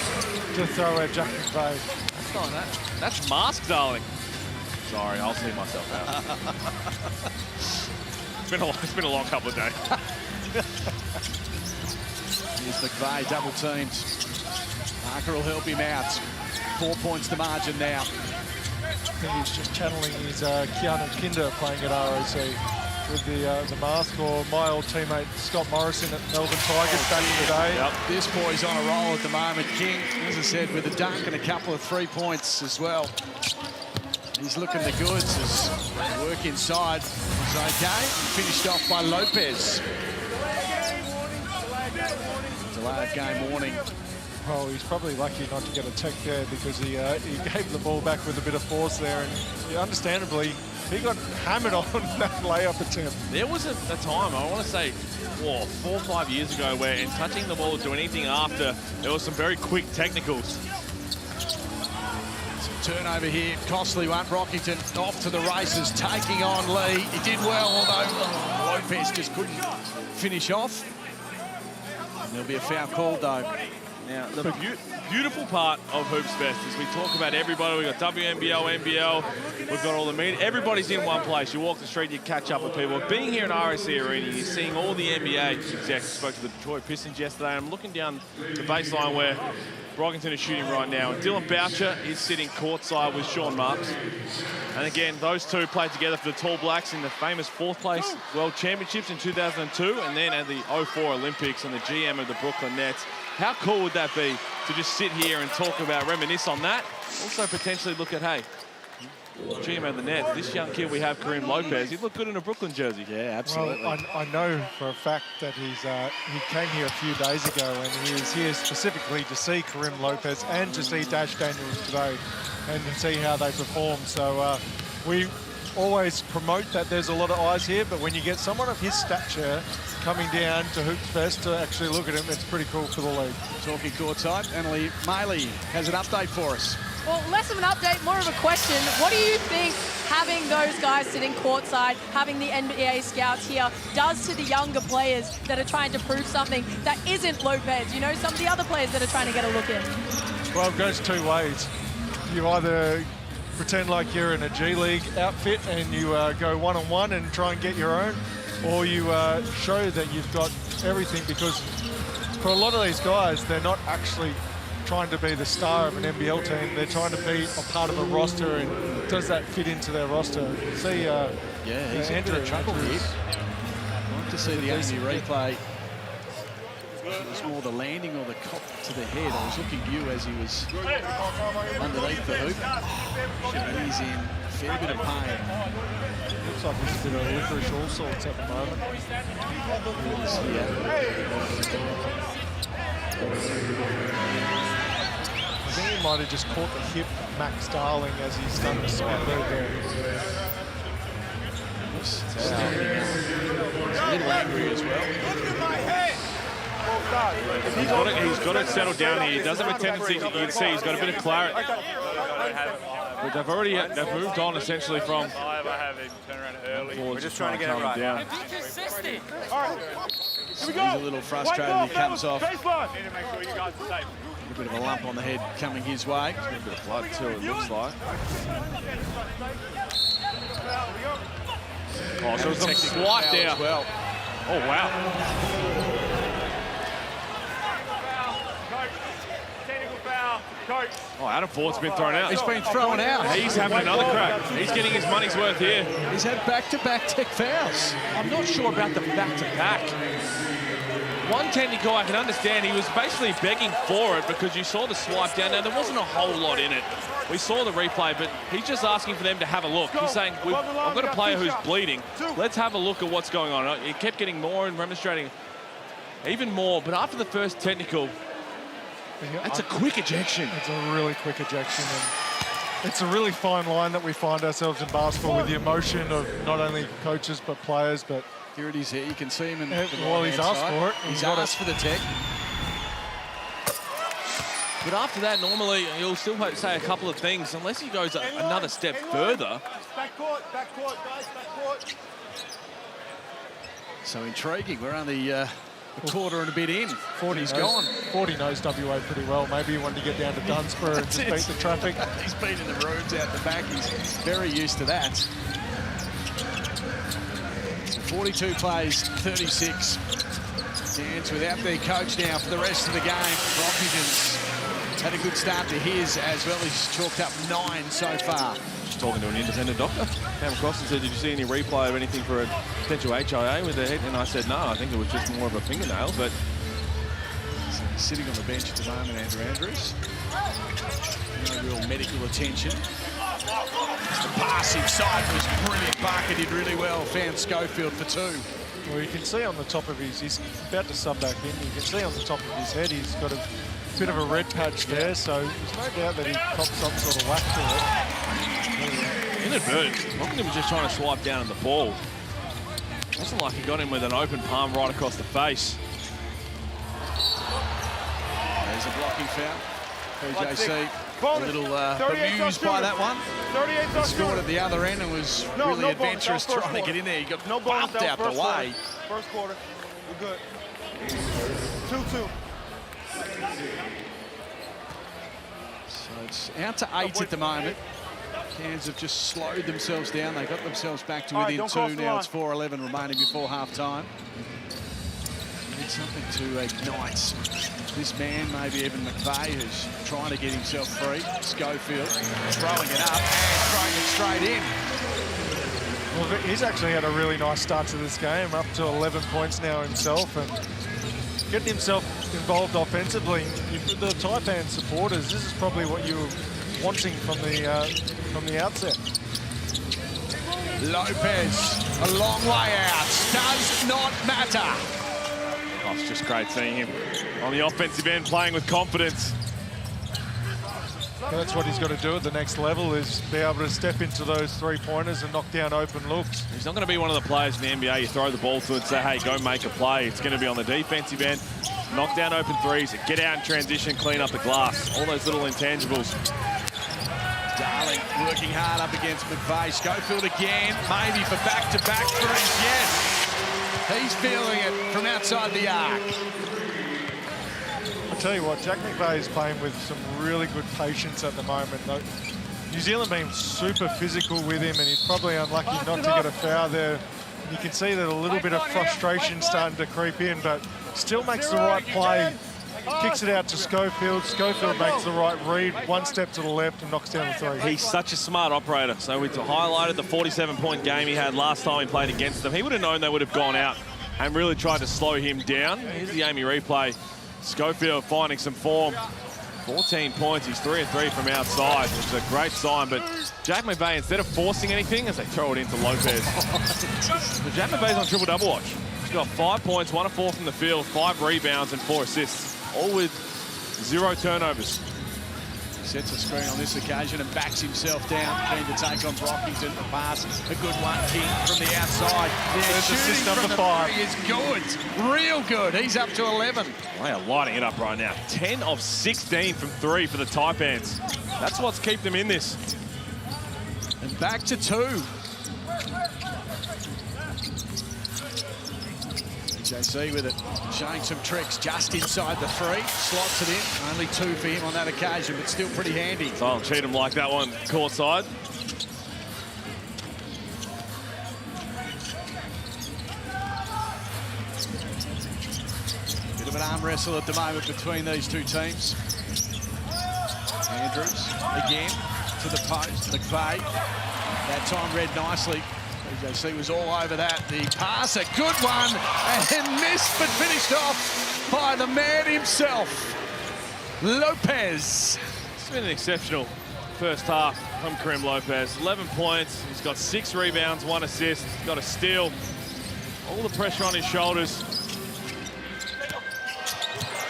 to throw at Jack McVeigh.
That's not that. That's Mask Darling. Sorry, I'll see myself out. It's been a long couple of days.
Here's McVeigh, double teamed. Parker will help him out. 4 points to margin now.
I think he's just channeling his Keanu Kinder playing at ROC with the mask, or my old teammate Scott Morrison at Melbourne Tigers back in the day.
Yep. This boy's on a roll at the moment. King, as I said, with a dunk and a couple of 3 points as well. He's looking the goods as work inside is okay. Finished off by Lopez. Delay of game warning.
Well, he's probably lucky not to get a tech there, because he gave the ball back with a bit of force there, and understandably, he got hammered on that layup attempt.
There was a time, I want to say, 4 or 5 years ago, where in touching the ball or doing anything after, there was some very quick technicals.
Turnover here, costly one. Brockington off to the races, taking on Lee. He did well, although Lopez just couldn't finish off. And there'll be a foul call, though.
Now, the beautiful part of Hoops Fest is we talk about everybody. We've got WNBL, NBL, we've got all the media. Everybody's in one place. You walk the street, you catch up with people. Being here in RSC Arena, you're seeing all the NBA execs. Spoke to the Detroit Pistons yesterday. I'm looking down the baseline where Brockington is shooting right now. And Dylan Boucher is sitting courtside with Sean Marks. And again, those two played together for the Tall Blacks in the famous 4th place World Championships in 2002, and then at the 04 Olympics, and the GM of the Brooklyn Nets. How cool would that be to just sit here and talk about, reminisce on that? Also potentially look at, hey, GM of the Nets, this young kid we have, Karim Lopez, he'd look good in a Brooklyn jersey.
Yeah, absolutely.
Well, I know for a fact that he came here a few days ago, and he was here specifically to see Karim Lopez and to see Dash Daniels today and see how they perform. So we always promote that there's a lot of eyes here, but when you get someone of his stature coming down to Hoops Fest to actually look at him, it's pretty cool for the league.
Talking courtside, Annalie Maley has an update for us.
Well, less of an update, more of a question. What do you think having those guys sitting courtside, having the NBA scouts here, does to the younger players that are trying to prove something that isn't Lopez? You know, some of the other players that are trying to get a look in.
Well, it goes 2 ways. You either pretend like you're in a G League outfit and you go one-on-one and try and get your own, or you show that you've got everything, because for a lot of these guys, they're not actually trying to be the star of an NBL team. They're trying to be a part of a roster, and does that fit into their roster? See,
yeah, he's in a bit of trouble here. I'd like to see the Amy replay. It was more the landing or the cop to the head. I was looking at you as he was underneath the hoop. He's in a fair bit of pain.
Looks like he's a bit of licorice all sorts at the moment. I think he might have just caught the hip of Max Darling as he's done the side move there.
He's a little angry as well.
He's got to settle down here. He does have a tendency, you can see, he's got a bit of clarity. But they've moved on essentially from...
We're just trying to get it right.
Down.
He's a little frustrated. He comes off. A bit of a lump on the head coming his way.
A bit of blood too, it looks like. Oh, so it's a swipe there.
Well.
Oh, wow. Oh, Adam Ford's been thrown out.
He's been thrown out.
He's having another crack. He's getting his money's worth here.
He's had back-to-back tech fouls.
I'm not sure about the back-to-back. One technical I can understand. He was basically begging for it because you saw the swipe down. Now, there wasn't a whole lot in it. We saw the replay, but he's just asking for them to have a look. He's saying, I've got a player who's bleeding. Let's have a look at what's going on. He kept getting more and remonstrating even more, but after the first technical, that's a quick ejection.
It's a really quick ejection, and it's a really fine line that we find ourselves in basketball with the emotion of not only coaches but players. But
here it is. Here you can see him in
well, he's asked for it.
He's asked for the tech.
But after that, normally he'll still say a couple of things, unless he goes another step further.
Backcourt, guys, backcourt.
So intriguing. We're only a quarter and a bit in. 40's gone.
40 knows WA pretty well. Maybe he wanted to get down to Dunsborough and just beat the traffic.
He's been in the rooms out the back. He's very used to that. So 42 plays, 36. Cairns without their coach now for the rest of the game. Brockington's had a good start to his as well. He's chalked up 9 so far.
Just talking to an independent doctor. Came across and said, did you see any replay of anything for a potential HIA with the head? And I said, no, I think it was just more of a fingernail, but...
So he's sitting on the bench at the moment, Andrew Andrews. No real medical attention. The pass inside was brilliant. Barker did really well. Found Schofield for 2.
Well, you can see on the top of he's about to sub back in. You can see on the top of his head, he's got a bit of a red patch there, so there's no doubt that he copped some sort of whack to it.
Inadvertent. Brockington was just trying to swipe down on the ball. Wasn't like he got him with an open palm right across the face.
There's a blocking foul. PJC a little bemused by that one. He scored at the other end and was really adventurous trying to get in there. He got bumped out the way.
First quarter, we're good. 2-2.
So it's out to 8 at the moment. Cairns have just slowed themselves down. They got themselves back to within 2. Now it's 4:11 remaining before half-time. Need something to ignite this man, maybe Evan McVeigh, who's trying to get himself free. Schofield throwing it up and throwing it straight in.
Well, he's actually had a really nice start to this game, up to 11 points now himself, and getting himself involved offensively. The Taipans supporters, this is probably what you were wanting from the outset.
Lopez, a long way out, does not matter.
Oh, it's just great seeing him on the offensive end playing with confidence.
That's what he's got to do at the next level, is be able to step into those 3-pointers and knock down open looks.
He's not going to be one of the players in the NBA you throw the ball to and say, hey, go make a play. It's going to be on the defensive end, knock down open threes, get out in transition, clean up the glass. All those little intangibles.
Darling working hard up against McVeigh. Schofield again, maybe for back-to-back threes, yes. He's feeling it from outside the arc.
I tell you what, Jack McVeigh is playing with some really good patience at the moment. New Zealand being super physical with him, and he's probably unlucky not to get a foul there. You can see that a little bit of frustration starting to creep in, but still makes the right play. Kicks it out to Schofield. Schofield makes the right read, one step to the left and knocks down the 3.
He's such a smart operator. So we highlighted the 47-point game he had last time he played against them. He would have known they would have gone out and really tried to slow him down. Here's the Amy replay. Schofield finding some form. 14 points. He's 3 of 3 from outside, which is a great sign. But Jack McVeigh, instead of forcing anything, as they throw it into Lopez. But Jack McVeigh's on triple-double watch. He's got 5 points, 1 of 4 from the field, 5 rebounds and 4 assists. All with 0 turnovers.
Sets a screen on this occasion and backs himself down. Keen to take on Brockington. The pass, a good one. King from the outside.
There's assist number 5.
Is good, real good. He's up to 11.
They are lighting it up right now. 10 of 16 from 3 for the Taipans. That's what's kept them in this.
And back to 2. JC with it, showing some tricks just inside the 3, slots it in. Only 2 for him on that occasion, but still pretty handy.
Silent Cheatham like that one, courtside.
Bit of an arm wrestle at the moment between these two teams. Andrews again to the post. McVeigh, that time read nicely. PJC was all over that. The pass, a good one, and missed, but finished off by the man himself, Lopez.
It's been an exceptional first half from Karim Lopez. 11 points, he's got 6 rebounds, 1 assist, he's got a steal. All the pressure on his shoulders.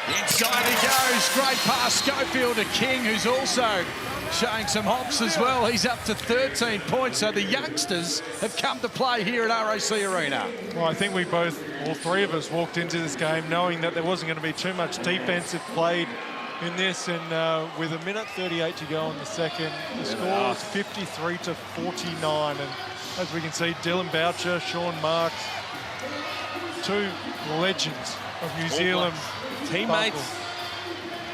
Inside he goes, great pass, Schofield to King, who's also showing some hops as well. He's up to 13 points, so the youngsters have come to play here at RAC Arena.
Well, I think we both, all 3 of us, walked into this game knowing that there wasn't going to be too much defensive played in this, and with 1:38 to go in the second, the score is 53-49. And as we can see, Dylan Boucher, Sean Marks, two legends of New Zealand.
Teammates.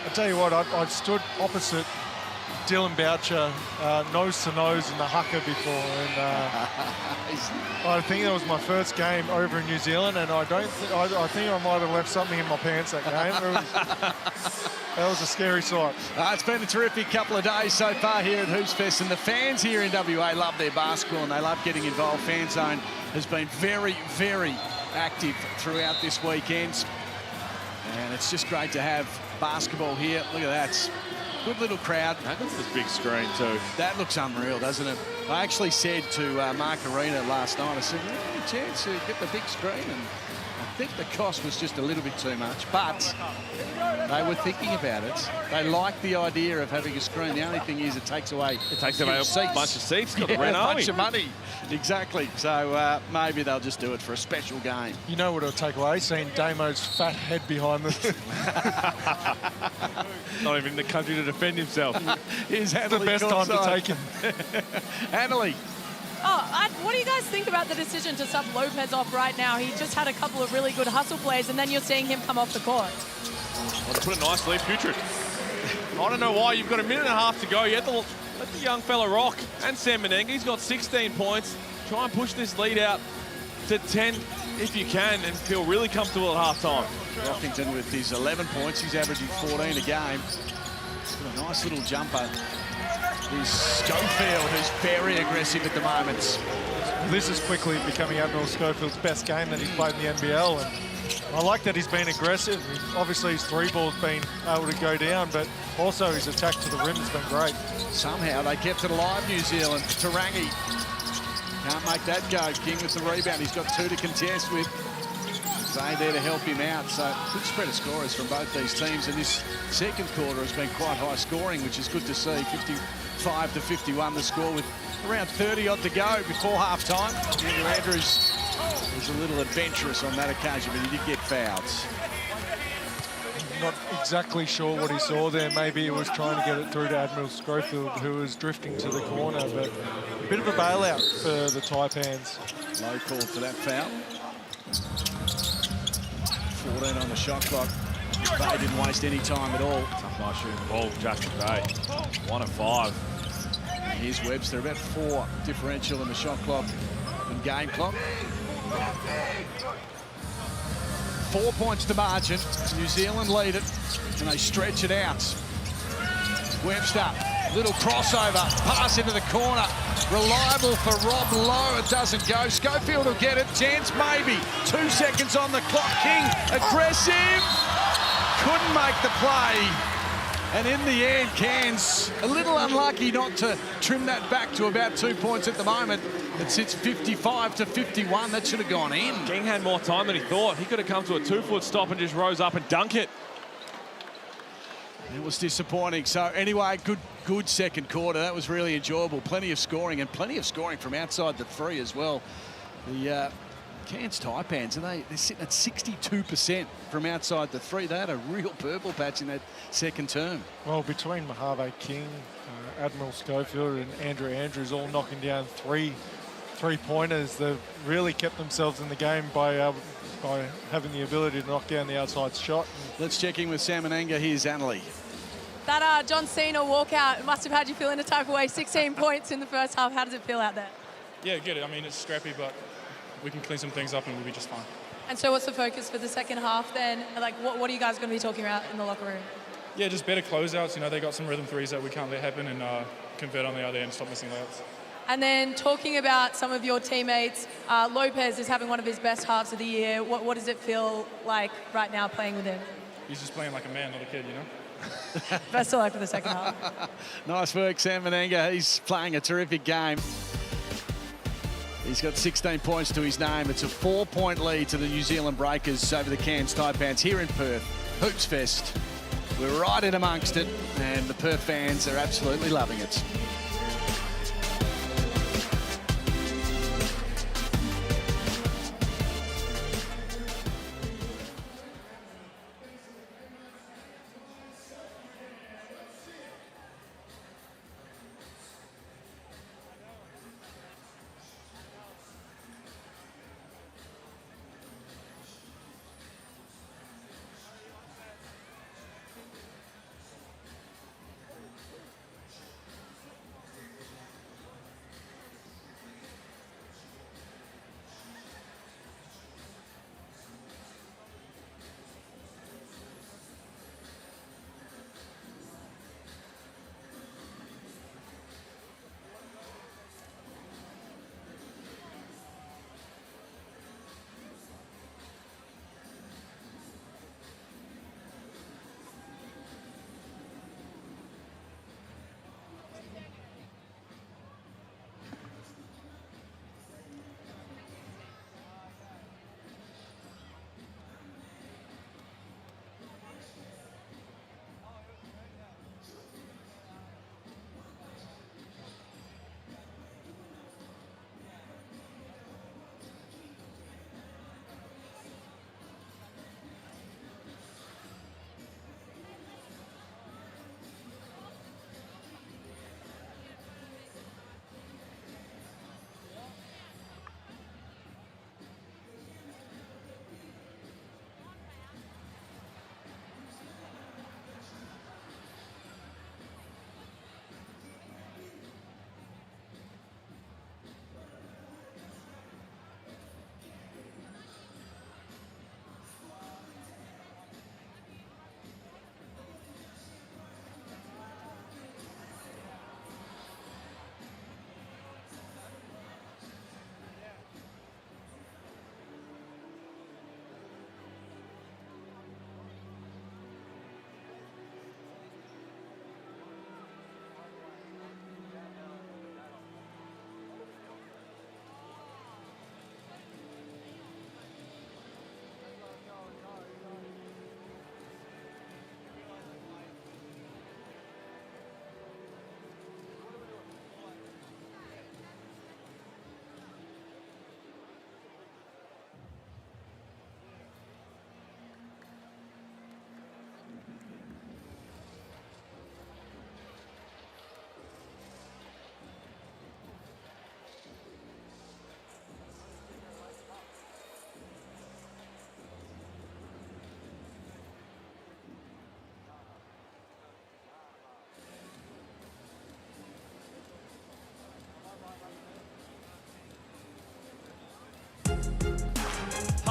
I tell you what, I stood opposite Dylan Boucher, nose to nose in the haka before, and I think that was my first game over in New Zealand, and I think I might have left something in my pants that game. That was a scary sight.
It's been a terrific couple of days so far here at Hoops Fest, and the fans here in WA love their basketball and they love getting involved. Fan Zone has been very, very active throughout this weekend, and it's just great to have basketball here. Look at that. Good little crowd.
That's this big screen too.
That looks unreal, doesn't it? I actually said to Mark Arena last night, I said, any chance to get the big screen? And I think the cost was just a little bit too much, but they were thinking about it. They like the idea of having a screen. The only thing is it takes away
a bunch of seats. Got to rent,
a bunch of money. Exactly. So maybe they'll just do it for a special game.
You know what it'll take away? Seeing Damo's fat head behind them.
Not even in the country to defend himself.
Here's
the best time to take him.
Annalie.
What do you guys think about the decision to sub Lopez off right now? He just had a couple of really good hustle plays, and then you're seeing him come off the court.
Well, to put it nicely, Putrid. I don't know why. You've got a minute and a half to go. You have to let the young fella rock. And Sam Menenga, he's got 16 points. Try and push this lead out to 10 if you can and feel really comfortable at halftime.
Rockington with his 11 points. He's averaging 14 a game. Got a nice little jumper. Is Schofield, who's very aggressive at the moment.
This is quickly becoming Admiral Schofield's best game that he's played in the NBL, and I like that he's been aggressive. Obviously his three ball's been able to go down, but also his attack to the rim has been great.
Somehow they kept it alive, New Zealand. Tarangi can't make that go. King with the rebound. He's got two to contest with. Zay there to help him out. So good spread of scorers from both these teams, and this second quarter has been quite high scoring, which is good to see. 55-51 the score with around 30 odd to go before half-time. Andrews was a little adventurous on that occasion, but he did get fouls.
Not exactly sure what he saw there. Maybe he was trying to get it through to Admiral Schofield, who was drifting to the corner, but a bit of a bailout for the Taipans.
Low call for that foul. 14 on the shot clock. Bay didn't waste any time at all.
Nice shooting ball, Justin Bay. 1 of 5.
Here's Webster, about 4 differential in the shot clock and game clock. 4 points to margin. New Zealand lead it, and they stretch it out. Webster, little crossover, pass into the corner. Reliable for Rob Lowe, it doesn't go. Schofield will get it, chance maybe. 2 seconds on the clock, King, aggressive. Couldn't make the play. And in the end, Cairns a little unlucky not to trim that back to about 2 points at the moment. It sits 55-51. That should have gone in.
King had more time than he thought. He could have come to a 2-foot stop and just rose up and dunk it.
It was disappointing. So anyway, good second quarter. That was really enjoyable. Plenty of scoring, and plenty of scoring from outside the three as well. The Cairns Taipans, they're sitting at 62% from outside the three. They had a real purple patch in that second term.
Well, between Mojave King, Admiral Schofield and Andrew Andrews all knocking down three-pointers, they've really kept themselves in the game by having the ability to knock down the outside shot.
Let's check in with Sam Menenga. Here's Annalie.
That John Cena walkout must have had you feel in a type of way. 16 points in the first half. How does it feel out there?
Yeah, good. I mean, it's scrappy, but we can clean some things up and we'll be just fine.
And so what's the focus for the second half then? Like, what are you guys going to be talking about in the locker room?
Yeah, just better closeouts. You know, they got some rhythm threes that we can't let happen, and convert on the other end and stop missing layups.
And then talking about some of your teammates, Lopez is having one of his best halves of the year. What does it feel like right now playing with him?
He's just playing like a man, not a kid, you know?
Best of luck for the second half.
Nice work, Sam Menenga. He's playing a terrific game. He's got 16 points to his name. It's a 4-point lead to the New Zealand Breakers over the Cairns Taipans here in Perth. Hoops Fest. We're right in amongst it, and the Perth fans are absolutely loving it.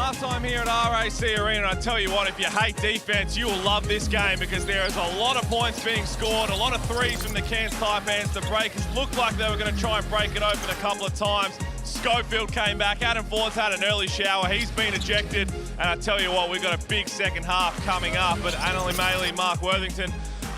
halftime here at RAC Arena. And I tell you what, if you hate defense, you will love this game because there is a lot of points being scored, a lot of threes from the Cairns Taipans. The Breakers looked like they were going to try and break it open a couple of times. Schofield came back. Adam Ford's had an early shower. He's been ejected. And I tell you what, we've got a big second half coming up. But Annalie Maley, Mark Worthington,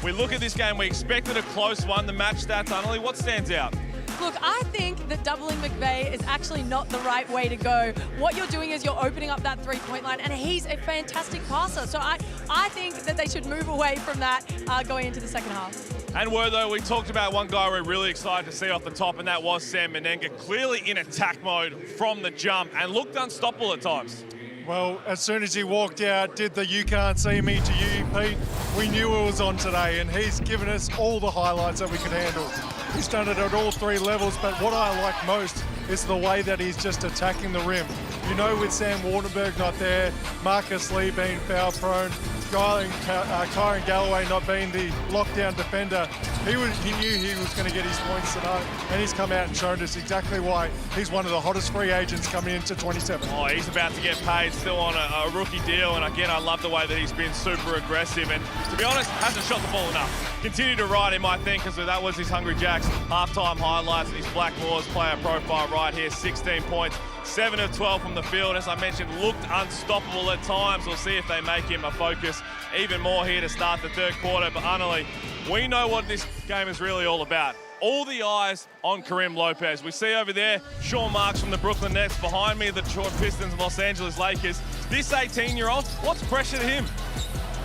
we look at this game, we expected a close one. The match stats, Annalie, what stands out?
Look, I think that doubling McVeigh is actually not the right way to go. What you're doing is you're opening up that three-point line, and he's a fantastic passer. So I think that they should move away from that going into the second half.
And Wortho, we talked about one guy we're really excited to see off the top, and that was Sam Menenga, clearly in attack mode from the jump and looked unstoppable at times.
Well, as soon as he walked out, did the "you can't see me" to you, Pete, we knew it was on today, and he's given us all the highlights that we could handle. He's done it at all three levels, but what I like most is the way that he's just attacking the rim. You know, with Sam Wardenberg not there, Marcus Lee being foul prone, Kyron Galloway not being the lockdown defender, he knew he was going to get his points tonight, and he's come out and shown us exactly why he's one of the hottest free agents coming into 27.
Oh, he's about to get paid, still on a rookie deal, and again, I love the way that he's been super aggressive, and to be honest, hasn't shot the ball enough. Continue to ride him, I think, because that was his Hungry Jacks halftime highlights and his Blackmores player profile right here, 16 points. 7 of 12 from the field, as I mentioned, looked unstoppable at times. We'll see if they make him a focus even more here to start the third quarter. But Annalie, we know what this game is really all about. All the eyes on Karim Lopez. We see over there Sean Marks from the Brooklyn Nets, behind me the Detroit Pistons and Los Angeles Lakers. This 18-year-old, what's pressure to him?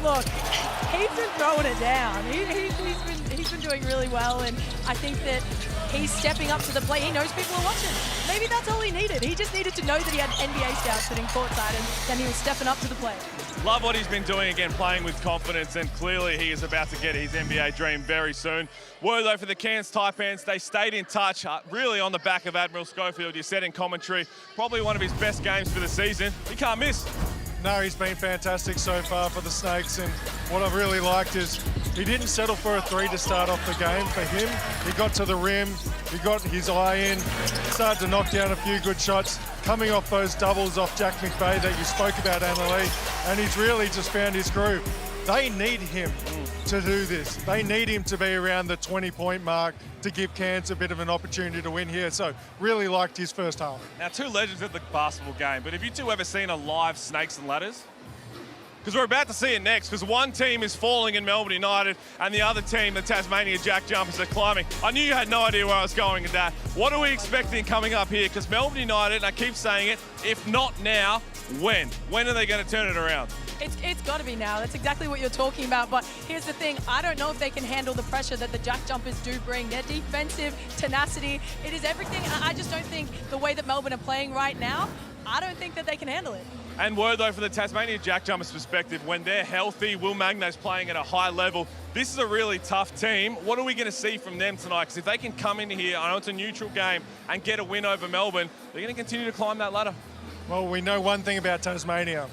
Look, he's been throwing it down. He's been doing really well, and I think that he's stepping up to the plate. He knows people are watching. Maybe that's all he needed. He just needed to know that he had NBA scouts sitting courtside, and then he was stepping up to the plate.
Love what he's been doing again, playing with confidence, and clearly he is about to get his NBA dream very soon. Wortho for the Cairns Taipans, they stayed in touch, really on the back of Admiral Schofield. You said in commentary, probably one of his best games for the season. He can't miss.
No, he's been fantastic so far for the Snakes, and what I've really liked is he didn't settle for a three to start off the game. For him, he got to the rim, he got his eye in, started to knock down a few good shots, coming off those doubles off Jack McVeigh that you spoke about, Annalie, and he's really just found his groove. They need him to do this. They need him to be around the 20-point mark to give Cairns a bit of an opportunity to win here. So really liked his first half.
Now, two legends at the basketball game, but have you two ever seen a live Snakes and Ladders? Because we're about to see it next, because one team is falling in Melbourne United and the other team, the Tasmania Jack Jumpers, are climbing. I knew you had no idea where I was going with that. What are we expecting coming up here? Because Melbourne United, and I keep saying it, if not now, when? When are they going to turn it around?
It's got to be now. That's exactly what you're talking about. But here's the thing. I don't know if they can handle the pressure that the Jack Jumpers do bring. Their defensive tenacity, it is everything. I just don't think the way that Melbourne are playing right now, I don't think that they can handle it.
And Wortho, for the Tasmania Jack Jumpers perspective, when they're healthy, Will Magno's playing at a high level, this is a really tough team. What are we going to see from them tonight? Because if they can come in here, I know it's a neutral game, and get a win over Melbourne, they're going to continue to climb that ladder.
Well, we know one thing about Tasmania.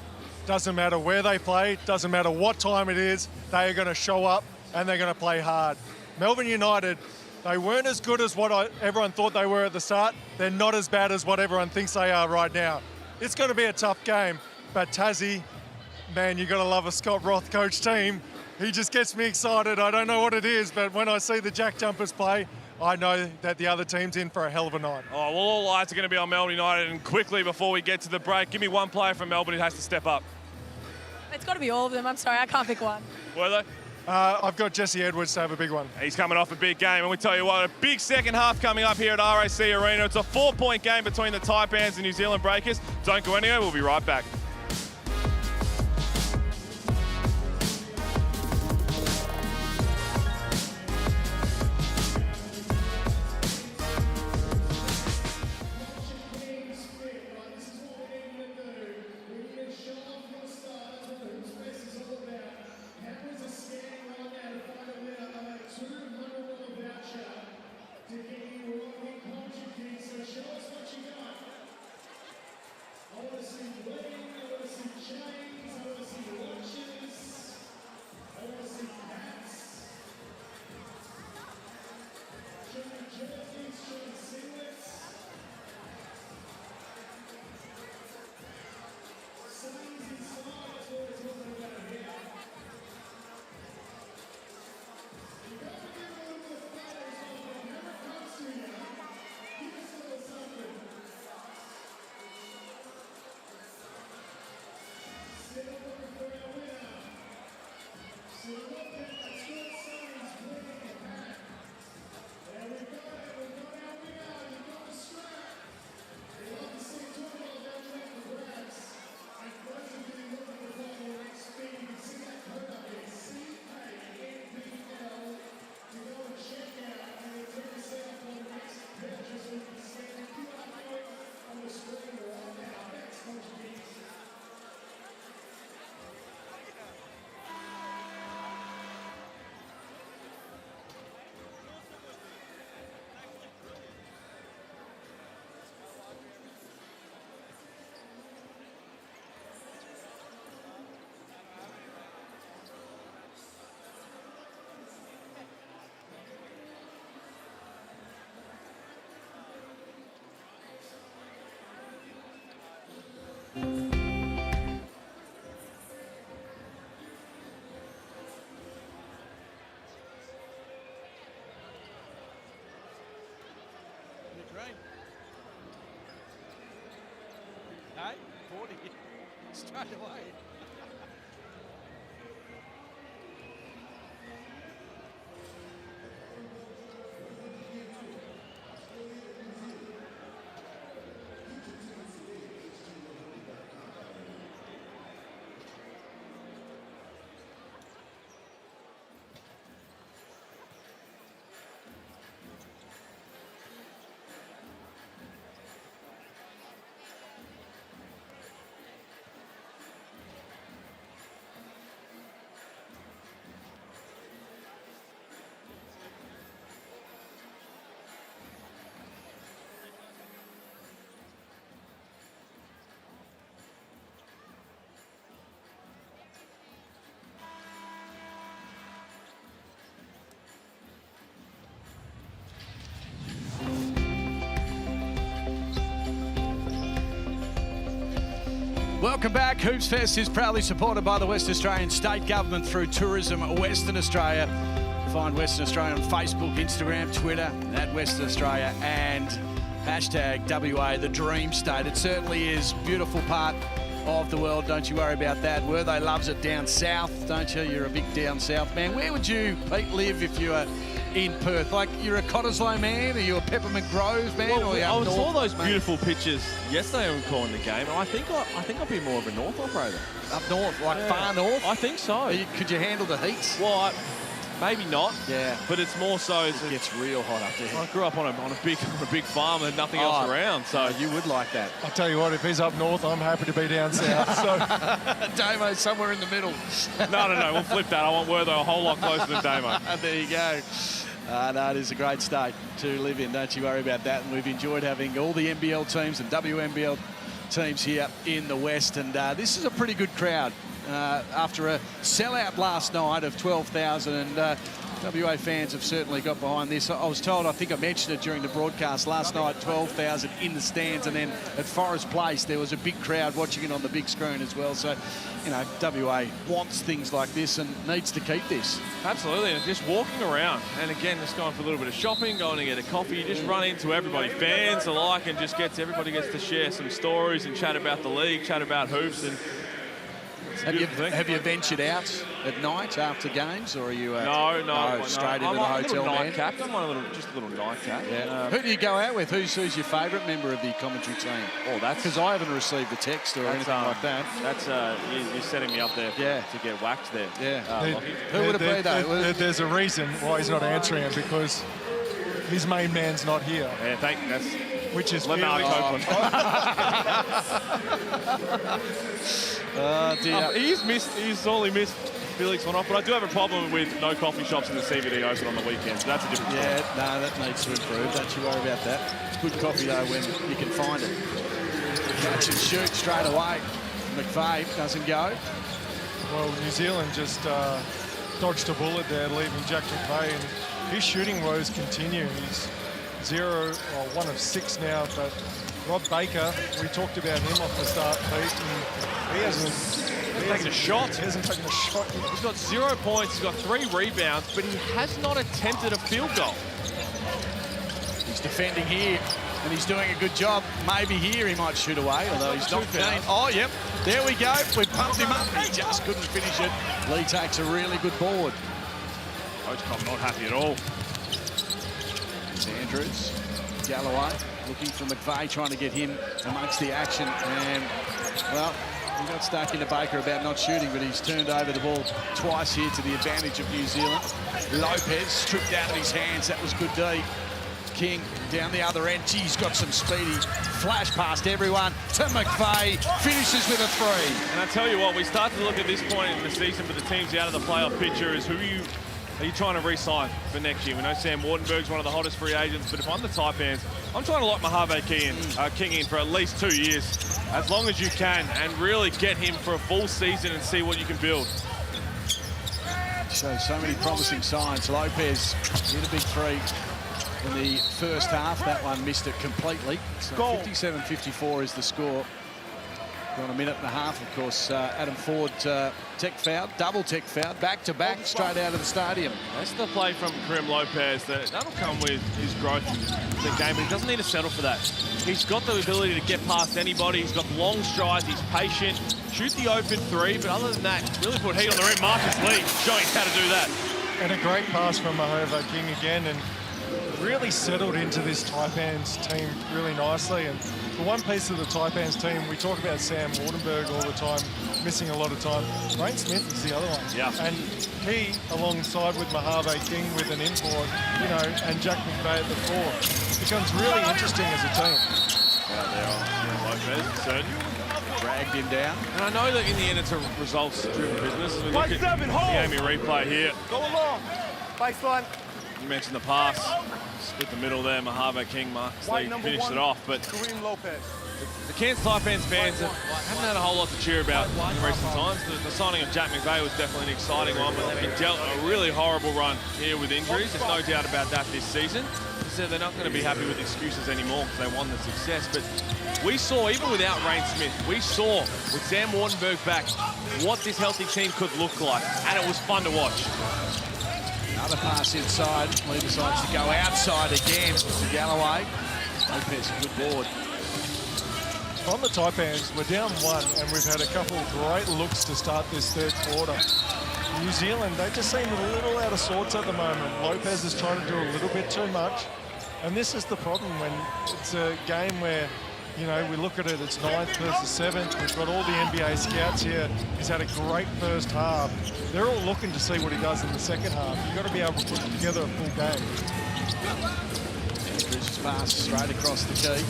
Doesn't matter where they play, doesn't matter what time it is, they are going to show up and they're going to play hard. Melbourne United, they weren't as good as what everyone thought they were at the start. They're not as bad as what everyone thinks they are right now. It's going to be a tough game, but Tassie, man, you've got to love a Scott Roth coach team. He just gets me excited. I don't know what it is, but when I see the Jack Jumpers play, I know that the other team's in for a hell of a night.
Oh, well, all eyes are going to be on Melbourne United, and quickly before we get to the break, give me one player from Melbourne who has to step up.
It's got to be all of them. I'm sorry, I can't pick one.
Wortho?
I've got Jesse Edwards to have a big one.
He's coming off a big game, and we tell you what, a big second half coming up here at RAC Arena. It's a 4-point game between the Taipans and New Zealand Breakers. Don't go anywhere, we'll be right back.
I want to see
Hey, 40 straight away. Welcome back. Hoops Fest is proudly supported by the West Australian State Government through Tourism Western Australia. Find Western Australia on Facebook, Instagram, Twitter, at Western Australia, and hashtag WA the Dream State. It certainly is a beautiful part of the world. Don't you worry about that. Wortho loves it down south, don't you? You're a big down south man. Where would you, Pete, live if you were in Perth? Like, you're a Cottesloe man? Are you a Peppermint Grove man?
Well,
or
I saw
North,
those
mate?
beautiful pictures yesterday when calling the game, and I think I'll be more of a North operator.
Up north, like far north?
I think so.
Could you handle the heat?
Well, maybe not.
Yeah.
But it's more so.
It gets real hot up there.
I grew up on a big farm and nothing else around, so
you would like that.
I'll tell you what, if he's up north, I'm happy to be down south. So
Damo's somewhere in the middle.
No, we'll flip that. I want Wortho a whole lot closer than Damo.
There you go. No, it is a great state to live in. Don't you worry about that. And we've enjoyed having all the NBL teams and WNBL teams here in the West. And this is a pretty good crowd after a sellout last night of 12,000. And WA fans have certainly got behind this. I was told, I think I mentioned it during the broadcast last night, 12,000 in the stands. And then at Forest Place, there was a big crowd watching it on the big screen as well. So, you know, WA wants things like this and needs to keep this.
Absolutely, and just walking around, and again, just going for a little bit of shopping, going to get a coffee, you just run into everybody, fans alike, and just everybody gets to share some stories and chat about the league, chat about hoops, and
have you ventured out at night after games, or are you
no,
straight into
I'm
the
like
hotel, man?
Nightcap. I'm just a little nightcap.
Yeah. Who do you go out with? Who's your favourite member of the commentary team?
Oh, that's
because I haven't received a text or anything like that.
That's you're setting me up there to get whacked there.
Yeah.
Who would it be though? There's a reason why he's not answering him, because his main man's not here.
Yeah,
which is
Leonard Copeland.
Oh dear.
He's only missed Felix on off, but I do have a problem with no coffee shops in the CBD open on the weekends. That's a different story.
Yeah, no, that needs to improve. Don't you worry about that. It's good coffee though when you can find it. Catch and shoot straight away. McVeigh doesn't go.
Well, New Zealand just dodged a bullet there, leaving Jack McVeigh, and his shooting woes continue. He's 1 of 6 now, but Rob Baker, we talked about him off the start, Pete, and he hasn't
taken a shot.
He hasn't taken a shot.
He's got 0 points, he's got 3 rebounds, but he has not attempted a field goal.
He's defending here, and he's doing a good job. Maybe here he might shoot away, although he's not keen. Oh, yep, there we go. We've pumped him up. He just couldn't finish it. Lee takes a really good board.
Coach Cobb not happy at all.
Andrews, Galloway looking for McVeigh, trying to get him amongst the action, and well, he got stuck into Baker about not shooting, but he's turned over the ball twice here to the advantage of New Zealand. Lopez stripped out of his hands. That was good D. King down the other end. Gee, he's got some speedy flash past everyone to McVeigh. Finishes with a 3.
And I tell you what, we start to look at this point in the season for the teams out of the playoff picture is who are you trying to re-sign for next year? We know Sam Wardenberg's one of the hottest free agents, but if I'm the Taipans, I'm trying to lock Mojave King in for at least 2 years, as long as you can, and really get him for a full season and see what you can build.
So many promising signs. Lopez hit a big 3 in the first half. That one missed it completely. So 57-54 is the score. Got a minute and a half, of course. Adam Ford tech foul, double tech foul, back-to-back, straight out of the stadium.
That's the play from Karim Lopez. That'll come with his growth in the game, but he doesn't need to settle for that. He's got the ability to get past anybody. He's got long strides. He's patient. Shoot the open three, but other than that, really put heat on the rim. Marcus Lee showing how to do that.
And a great pass from Mahova King again, and really settled into this Taipans team really nicely. And the one piece of the Taipans team, we talk about Sam Wardenberg all the time, missing a lot of time. Wayne Smith is the other one.
Yeah.
And he, alongside with Mahove King with an import, you know, and Jack McVeigh at the 4, becomes really interesting as a team.
Out there on Lopez, certain.
Dragged him down.
And I know that in the end it's a results-driven business. As we look at the Amy replay here.
Go along. Baseline.
You mentioned the pass. Split the middle there. Mahava King, Marcus Lee finished it off. But
Kareem Lopez.
the Cairns Taipans fans haven't had a whole lot to cheer about in recent times. The signing of Jack McVeigh was definitely an exciting one, but they've been dealt a really horrible run here with injuries. There's no doubt about that this season. They said they're not going to be happy with excuses anymore because they won the success. But we saw, even without Rain Smith, we saw with Sam Wardenberg back what this healthy team could look like, and it was fun to watch.
Another pass inside. Lee decides to go outside again to Galloway. Lopez, good board.
On the Taipans, we're down 1, and we've had a couple of great looks to start this third quarter. New Zealand, they just seem a little out of sorts at the moment. Lopez is trying to do a little bit too much, and this is the problem when it's a game where, you know, we look at it, it's 9th versus 7th. We've got all the NBA scouts here. He's had a great first half. They're all looking to see what he does in the second half. You've got to be able to put together a full game.
Andrews' pass straight across the key.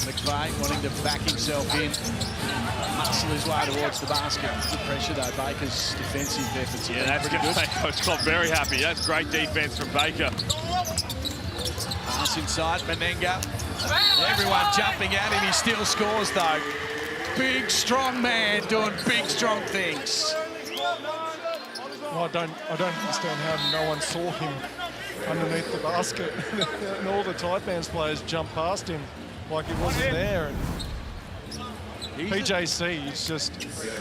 McVeigh wanting to back himself in. Muscle his way towards the basket. Good pressure though. Baker's defensive efforts.
Yeah, that's going to make Coach Scott very happy. That's great defense from Baker.
Pass inside, Menenga. Everyone jumping at him. He still scores though. Big, strong man doing big, strong things.
Well, I don't understand how no one saw him underneath the basket. And all the Taipans players jumped past him like he wasn't there. And PJC is just,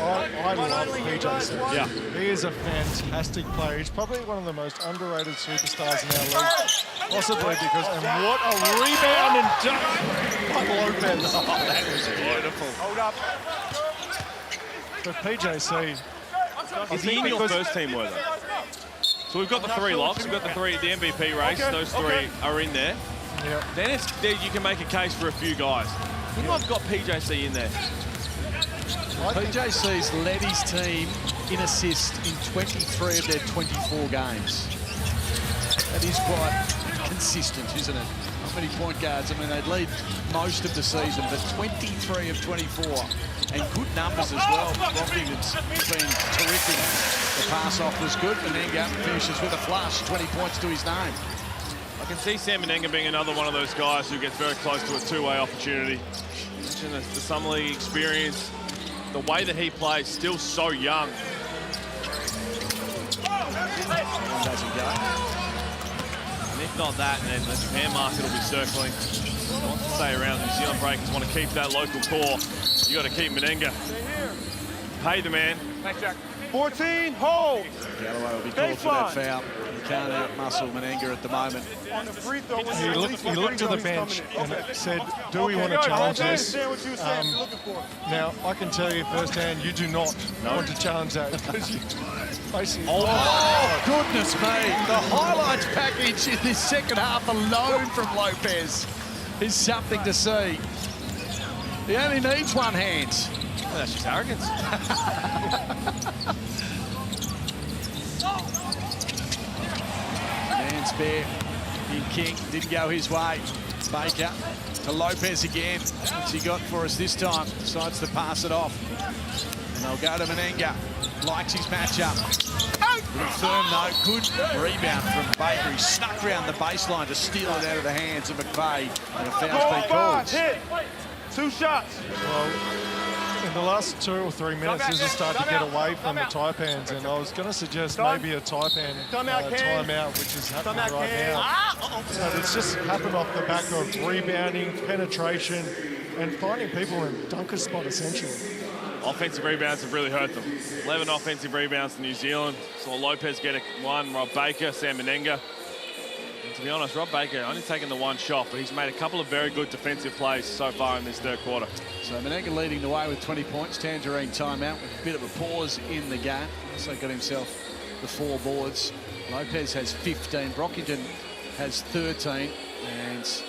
I love PJC.
Yeah.
He is a fantastic player. He's probably one of the most underrated superstars in our league. Possibly because, and what a rebound and dunk by Lopez.
Oh, that was beautiful.
Hold up.
But PJC,
Is he in your first team, were they? So we've got the 3 locks, we've got the MVP race, those 3 are in there.
yeah.
Then you can make a case for a few guys. I think I've got PJC in there.
PJC's led his team in assists in 23 of their 24 games. That is quite consistent, isn't it? Not many point guards. I mean, they'd lead most of the season, but 23 of 24. And good numbers as well. Rompington's been terrific. The pass off was good. Menenga finishes with a flush, 20 points to his name.
I can see Sam Menenga being another one of those guys who gets very close to a 2-way opportunity. Mentioned the Summer League experience, the way that he plays, still so young.
Doesn't go.
And if not that, then the Japan market will be circling. Wants to stay around. New Zealand Breakers want to keep that local core. You got to keep Menenga. Pay the man.
Thanks, Jack. 14, hold.
Galloway will be called for that foul. He can't out-muscle Menenga at the moment.
On the free throw.
He looked to the bench and said, do we want to challenge this? Now, I can tell you firsthand, you do not want to challenge that because you basically...
Oh, goodness me. The highlights package in this second half alone from Lopez is something to see. He only needs one hand.
Oh, that's just arrogance.
Man's bare in King. Didn't go his way. Baker to Lopez again. What's he got for us this time? Decides to pass it off. And they'll go to Menenga. Likes his matchup. Little firm though. Good rebound from Baker. He snuck around the baseline to steal it out of the hands of McVeigh. And a foul's been called.
Hit. 2 shots.
Well, in the last 2 or 3 minutes, this has started to get away from the Taipans, and I was going to suggest maybe a Taipan timeout, which is happening right now. But it's just happened off the back of rebounding, penetration, and finding people in dunker spot, essentially.
Offensive rebounds have really hurt them. 11 offensive rebounds to New Zealand. Saw Lopez get one, Rob Baker, Sam Menenga. to be honest, Rob Baker only taken the one shot, but he's made a couple of very good defensive plays so far in this third quarter.
So Menenga leading the way with 20 points. Tangerine timeout with a bit of a pause in the game. Also got himself the 4 boards. Lopez has 15. Brockington has 13. And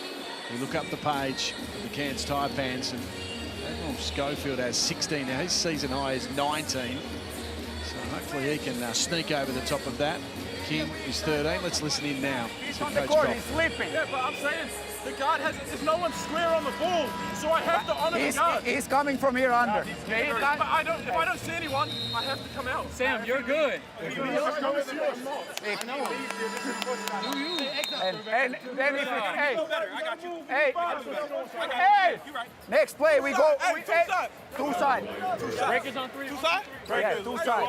we look up the page of the Cairns Taipans, and Admiral Schofield has 16 now. His season high is 19. So hopefully he can sneak over the top of that. King is 13. Let's listen in now to Coach Goff.
He's sleeping. Yeah, but I'm saying the guard has, there's no one square on the ball, so I have to honor the guard. He's coming from here under. But if I don't see anyone, I have to come out. Sam, you're good. And then if hey, next play we go. Two side. Breakers on 3. Two side? Yeah, 2 side.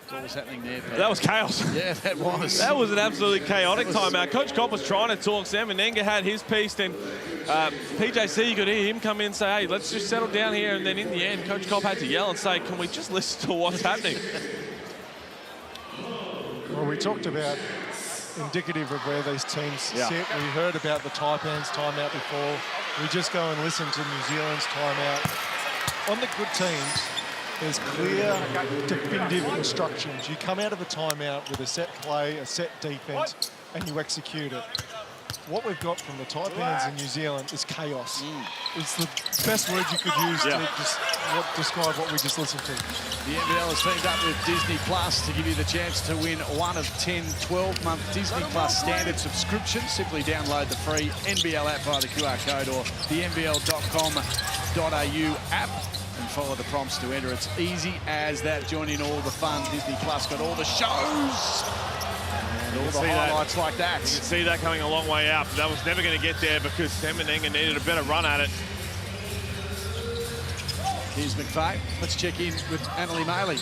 What was happening there, Pete?
That was chaos.
Yeah, that was.
That was an absolutely chaotic timeout. Coach Kopp was trying to talk. Sam Menenga had his piece. Then PJC, you could hear him come in and say, hey, let's just settle down here. And then in the end, Coach Kopp had to yell and say, can we just listen to what's happening?
Well, we talked about indicative of where these teams sit. We heard about the Taipans timeout before. We just go and listen to New Zealand's timeout. On the good teams, there's clear, definitive instructions. You come out of a timeout with a set play, a set defense, and you execute it. What we've got from the Taipans in New Zealand is chaos. It's the best word you could use to describe what we just listened to.
The NBL has teamed up with Disney Plus to give you the chance to win one of 10 12-month Disney Plus standard subscriptions. Simply download the free NBL app via the QR code or the NBL.com.au app and follow the prompts to enter. It's easy as that. Join in all the fun. Disney Plus got all the shows and all the highlights like that.
You can see that coming a long way out, but that was never going to get there because Sam Menenga needed a better run at it.
Here's McVeigh. Let's check in with Annalie Maley.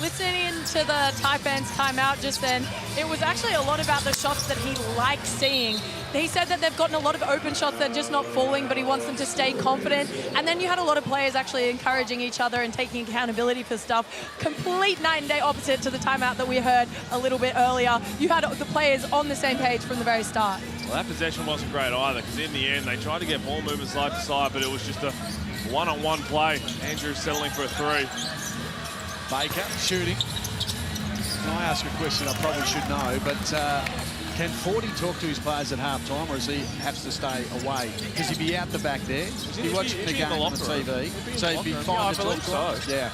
Listening to the Taipans timeout just then, it was actually a lot about the shots that he likes seeing. He said that they've gotten a lot of open shots, they're just not falling, but he wants them to stay confident. And then you had a lot of players actually encouraging each other and taking accountability for stuff. Complete night and day opposite to the timeout that we heard a little bit earlier. You had the players on the same page from the very start.
Well, that possession wasn't great either, because in the end, they tried to get ball movement side to side, but it was just a one-on-one play. Andrews settling for a 3.
Baker shooting. Can I ask a question I probably should know, but can 40 talk to his players at halftime, or does he have to stay away? Because he'd be out the back there, he'd be watching the game on the TV, so he'd be fine to talk to him. Yeah.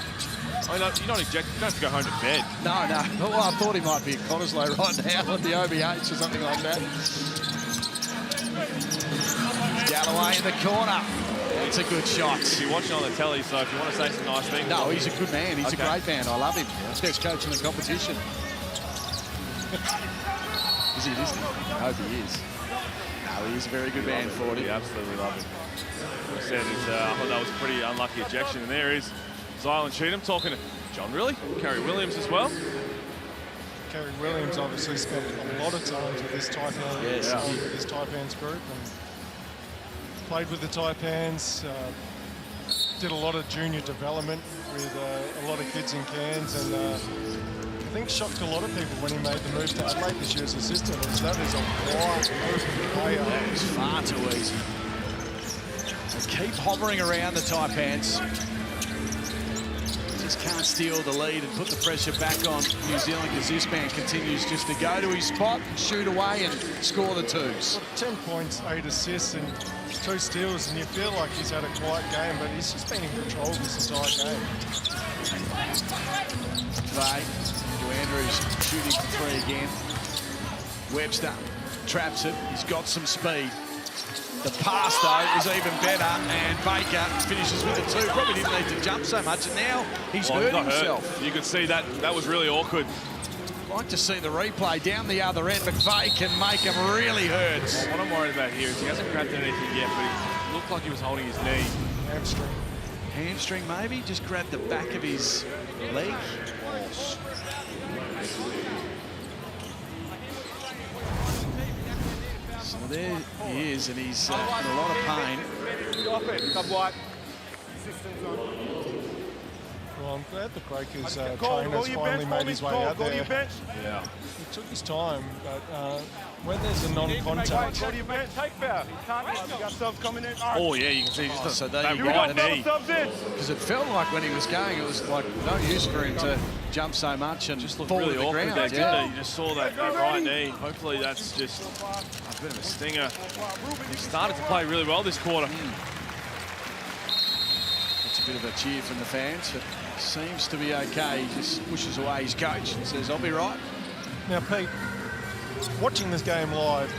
I mean, you're not ejected, you don't have to go home to bed.
No. Well, I thought he might be at Cottesloe right now at the OBH or something like that. Galloway in the corner. It's a good shot.
You're watching on the telly, so if you want to say some nice things.
No, he's a good man. He's a great man. I love him. Best coach in the competition. Is he listening? I hope he is. No, he is a very good man, 40.
We absolutely love him. Like I said, I thought that was a pretty unlucky ejection. And there is Zylan Cheatham talking to John Riley, Kerry Williams as well.
Kerry Williams obviously spent a lot of time with this Taipans group. And played with the Taipans, did a lot of junior development with a lot of kids in Cairns, and I think shocked a lot of people when he made the move to Adelaide this year as assistant. That is a wide open player.
That is far too easy. They keep hovering around the Taipans. Just can't steal the lead and put the pressure back on New Zealand, because this man continues just to go to his spot, shoot away and score the 2s. 10
points, 8 assists and 2 steals, and you feel like he's had a quiet game, but he's just been in control this entire game.
Andrews shooting for 3 again. Webster traps it. He's got some speed. The pass, though, was even better, and Baker finishes with a 2. Probably didn't need to jump so much, and now he's hurt himself.
You could see that was really awkward.
Like to see the replay down the other end. McVeigh can make him really hurt.
What I'm worried about here is he hasn't grabbed anything yet, but he looked like he was holding his knee.
Hamstring.
Hamstring, maybe? Just grabbed the back of his leg. So there he is, and he's in a lot of pain.
Well, Well, I'm glad the Breakers trainers finally made his way out there.
Yeah.
It took his time, but when there's a non-contact...
Go to your bench, take foul. You can't, you got subs coming in.
Oh, yeah, you can see just
so
that
there you
right
go.
knee.
Because it felt like when he was going, it was like no use for him to jump so much and
Just looked
fall
really
to the
awkward
ground.
there, didn't it? You just saw that right knee. Hopefully that's just a bit of a stinger. He started to play really well this quarter.
It's a bit of a cheer from the fans, but seems to be okay. He just pushes away his coach and says, I'll be right.
Now, Pete, watching this game live,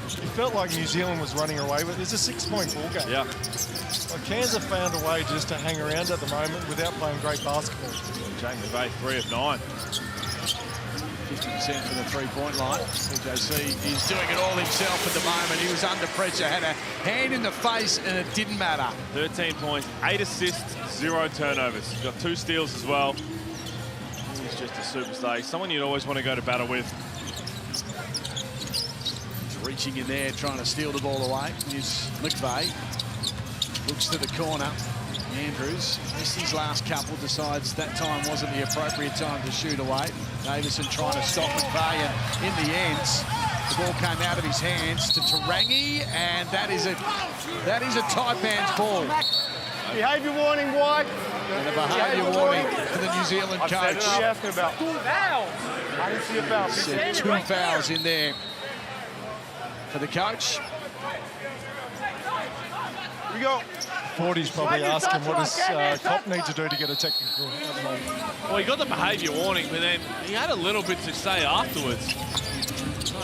it felt like New Zealand was running away with it. It's a 6-point ball game.
Yeah.
Like Cairns have found a way just to hang around at the moment without playing great basketball.
Jake McVeigh, 3 of 9.
50% from the three-point line. PJC is doing it all himself at the moment. He was under pressure, had a hand in the face, and it didn't matter.
13 points, 8 assists, 0 turnovers. He's got 2 steals as well. He's just a superstar. He's someone you'd always want to go to battle with.
Reaching in there, trying to steal the ball away. Here's McVeigh. Looks to the corner. Andrews missed his last couple, decides that time wasn't the appropriate time to shoot away. Davison trying to stop McVeigh, and in the end, the ball came out of his hands to Tarangi, and that is a Taipans ball.
Behaviour warning, White.
And a behaviour warning for the New Zealand coach.
What are you asking about? 2 fouls. I didn't see a foul.
So 2 fouls in there for the coach.
Here we go.
40's probably asking what does Cop need to do to get a technical at the moment.
Well, he got the behaviour warning, but then he had a little bit to say afterwards. So,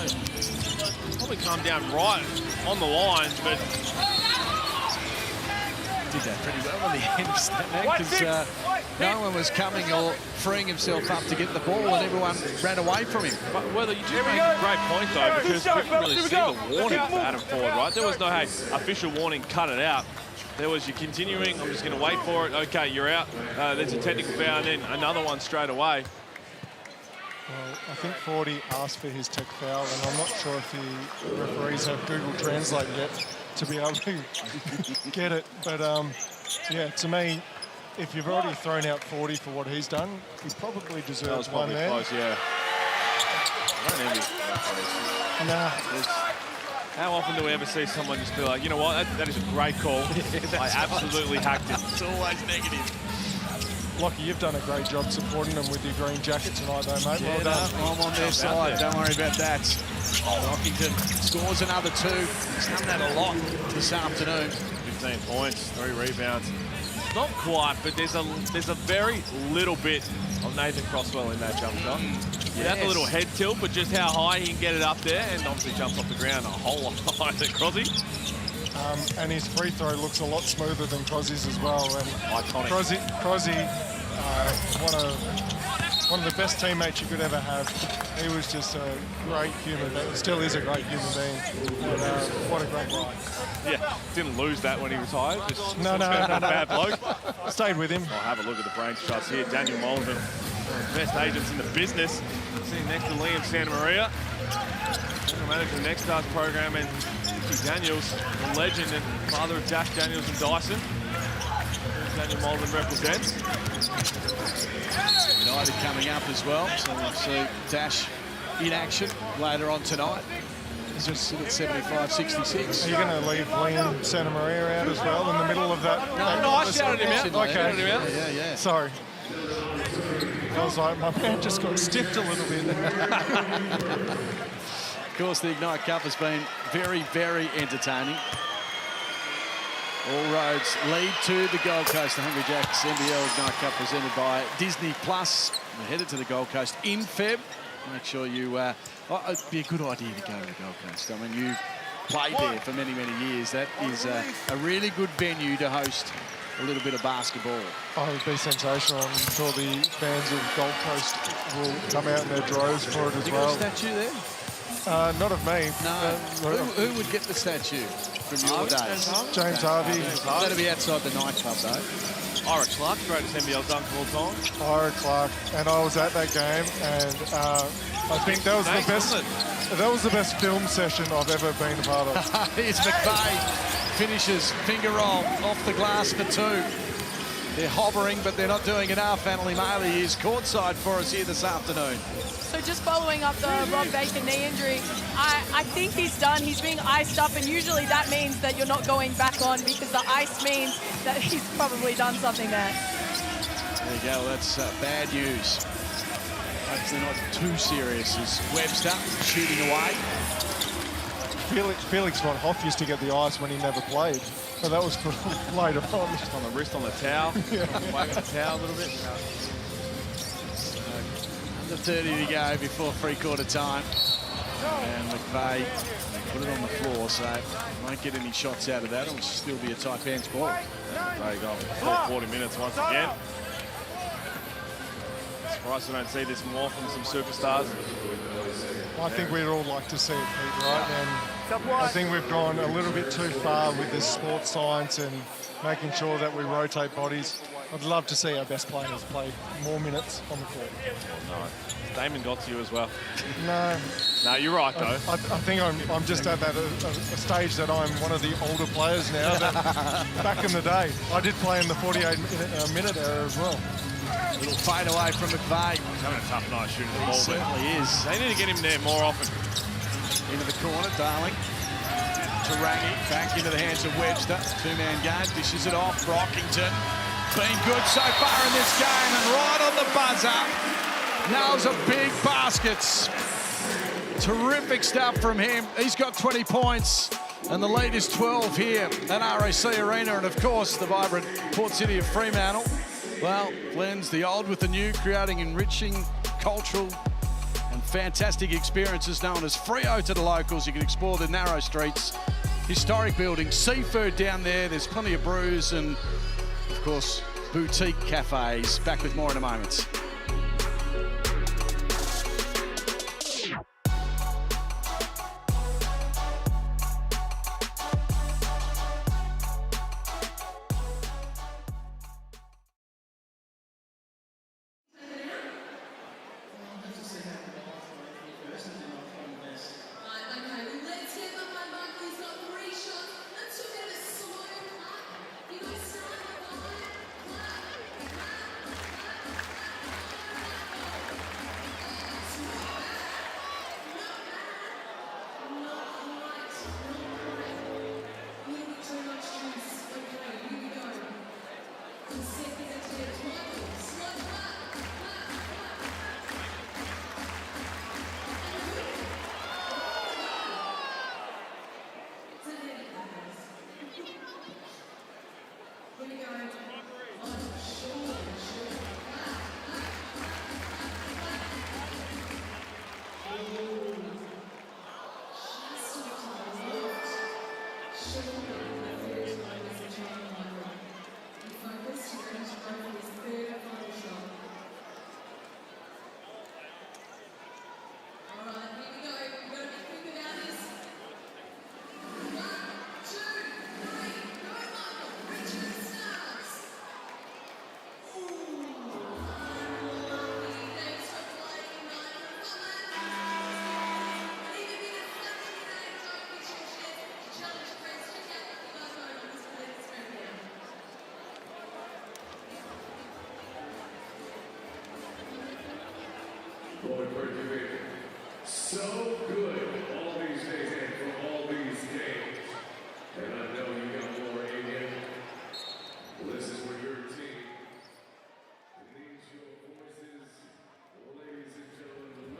probably come down right on the line, but...
Did that pretty well in the end, because no one was coming or freeing himself up to get the ball, and everyone ran away from him.
But whether you do make a great point, though, because we didn't really see the warning for Adam Ford, right? There was no, hey, official warning, cut it out. There was, you're continuing, I'm just going to wait for it. Okay, you're out. There's a technical foul, and then another one straight away.
Well, I think 40 asked for his tech foul, and I'm not sure if the referees have Google Translate yet to be able to get it. But, yeah, to me, if you've already thrown out 40 for what he's done, he probably deserves one there.
Close, yeah. I don't envy referees.
Nah.
How often do we ever see someone just be like, you know what, that is a great call. I absolutely hacked it.
It's always negative.
Lockie, you've done a great job supporting them with your green jacket tonight, though, mate.
Yeah,
well done.
I'm on their side. Don't worry about that. Rockington scores another 2. He's done that a lot this afternoon.
15 points, 3 rebounds. Not quite, but there's a very little bit of Nathan Crosswell in that jump shot. Without the little head tilt, but just how high he can get it up there, and obviously jumps off the ground a whole lot higher than Crosby.
And his free throw looks a lot smoother than Crosby's as well. And
iconic.
Crosby, one of the best teammates you could ever have. He was just a great human being. Still is a great human being. And, what a great guy.
Yeah, didn't lose that when he retired. Just
No.
bad bloke.
Stayed with him.
I'll have a look at the brains trust here. Daniel Molden, one of the best agents in the business, sitting next to Liam Santamaria, general manager of the Next Stars program, and Ricky Daniels, the legend and father of Dash Daniels and Dyson. Daniel Molden represents.
United coming up as well, so we'll see Dash in action later on tonight. He's just sitting at 75-66.
Are you going to leave Liam Santamaria out as well in the middle of that?
No, I shouted him out.
Okay.
Yeah.
Sorry. I was like, my man just got stiffed a little bit.
Of course, the Ignite Cup has been very, very entertaining. All roads lead to the Gold Coast. The Hungry Jacks NBL Ignite Cup presented by Disney Plus. We're headed to the Gold Coast in Feb. Make sure you... it'd be a good idea to go to the Gold Coast. I mean, you played there for many, many years. That is a really good venue to host a little bit of basketball.
Oh, it would be sensational. I'm sure the fans of Gold Coast will come out in their droves for it as well.
You got a statue there?
Not of me.
No. Who would get the statue from your days?
James Harvey.
That'll be outside the nightclub, though.
Ira Clark, greatest NBL dunk of all time.
Ira Clark, and I was at that game, and I think that was the best. That was the best film session I've ever been a part of.
Here's McVeigh, finishes finger roll off the glass for 2. They're hovering, but they're not doing enough. Anneli Maley is courtside for us here this afternoon.
So just following up the Rob Baker knee injury, I think he's done. He's being iced up, and usually that means that you're not going back on because the ice means that he's probably done something there.
There you go. That's bad news. Hopefully not too serious as Webster shooting away.
Felix von Hoff used to get the ice when he never played. So that was later on.
Just on the wrist, on the towel. Waving the towel a little bit.
Under 30 to go before three-quarter time. And McVeigh put it on the floor, so won't get any shots out of that. It'll still be a Taipans ball.
McVeigh got full 40 minutes once again. Surprised we don't see this more from some superstars.
I think we'd all like to see it, Pete, right? And I think we've gone a little bit too far with this sports science and making sure that we rotate bodies. I'd love to see our best players play more minutes on the court.
Oh, no. Damon got to you as well.
No.
No, you're right, though.
I think I'm just at that a stage that I'm one of the older players now. That back in the day, I did play in the 48-minute era as well.
Little fade away from McVeigh.
He's having a tough night shooting the ball.
He certainly is.
They need to get him there more often.
Into the corner, Darling. Tarangi back into the hands of Webster. Two-man game, dishes it off. Brockington been good so far in this game, and right on the buzzer, nails a big baskets. Terrific stuff from him. He's got 20 points, and the lead is 12 here at RAC Arena, and of course the vibrant port city of Fremantle. Well, blends the old with the new, creating enriching cultural and fantastic experiences known as Freo to the locals. You can explore the narrow streets, historic buildings, seafood down there. There's plenty of brews and, of course, boutique cafes. Back with more in a moment.
So good all these days and for all these games. And I know you got more in you. Well, this is where your team needs your voices. Ladies and gentlemen,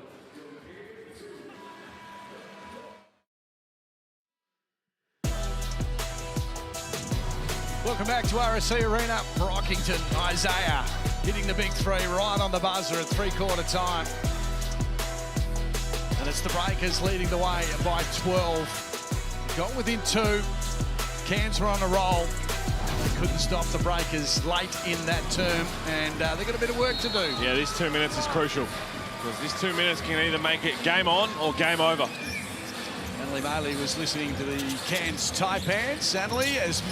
Welcome back to RSC Arena. Brockington, Isaiah hitting the big three right on the buzzer at three-quarter time. And it's the Breakers leading the way by 12. Got within 2. Cairns were on a roll. They couldn't stop the Breakers late in that term, and they've got a bit of work to do.
Yeah, these 2 minutes is crucial, because these 2 minutes can either make it game on or game over.
Anneli Maley was listening to the Cairns Taipans. Anneli, as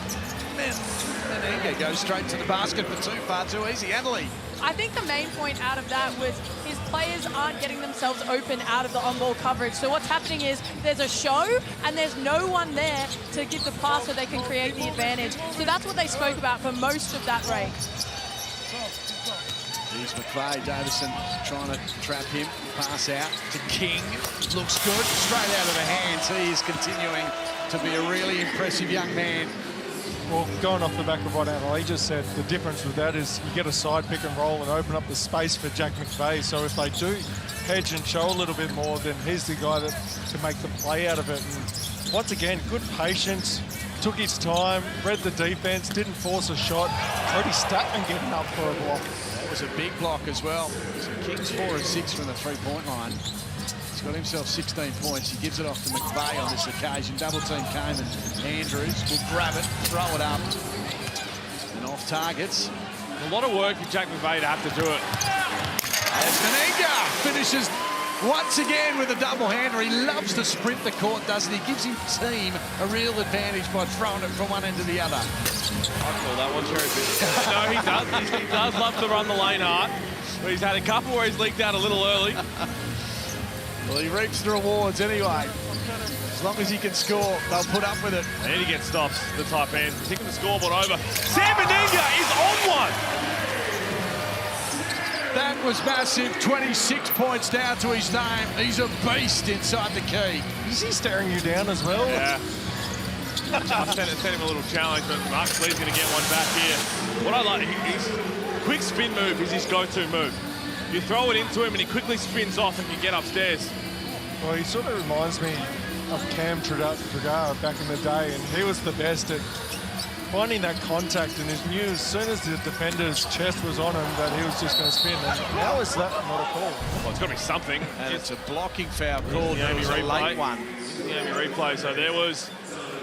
Menenga goes straight to the basket for two, far too easy. Anneli.
I think the main point out of that was his players aren't getting themselves open out of the on-ball coverage. So what's happening is there's a show and there's no one there to give the pass so they can create the advantage. So that's what they spoke about for most of that break.
Here's McVeigh. Davison trying to trap him. Pass out to King. Looks good. Straight out of the hands. He is continuing to be a really impressive young man.
Well, going off the back of what Annalise just said, the difference with that is you get a side pick and roll and open up the space for Jack McVeigh. So if they do hedge and show a little bit more, then he's the guy that can make the play out of it. And once again, good patience, took his time, read the defense, didn't force a shot. Cody Statman getting up for a block.
That was a big block as well. So King's 4 of 6 from the three-point line. He's got himself 16 points. He gives it off to McVeigh on this occasion. Double team came and Andrews will grab it, throw it up, and off targets.
A lot of work for Jack McVeigh to have to do it.
As Meninga finishes once again with a double-hander. He loves to sprint the court, doesn't he? Gives his team a real advantage by throwing it from one end to the other.
I call that one cherry pick. No, he does. He does love to run the lane hard. But he's had a couple where he's leaked out a little early.
Well, he reaps the rewards anyway. As long as he can score, they'll put up with it.
And he gets stops, the Taipans, ticking the scoreboard over. Sam Meninga is on one!
That was massive. 26 points down to his name. He's a beast inside the key.
Is he staring you down as well?
Yeah. I sent him a little challenge, but Marcus Lee's going to get one back here. What I like, his quick spin move is his go-to move. You throw it into him and he quickly spins off and can get upstairs.
Well, he sort of reminds me of Cam Trigara back in the day, and he was the best at finding that contact, and he knew as soon as the defender's chest was on him that he was just going to spin. And how is that not a call?
Well, it's got to be something.
And it's a blocking foul called. It was a late one.
Replay. So there was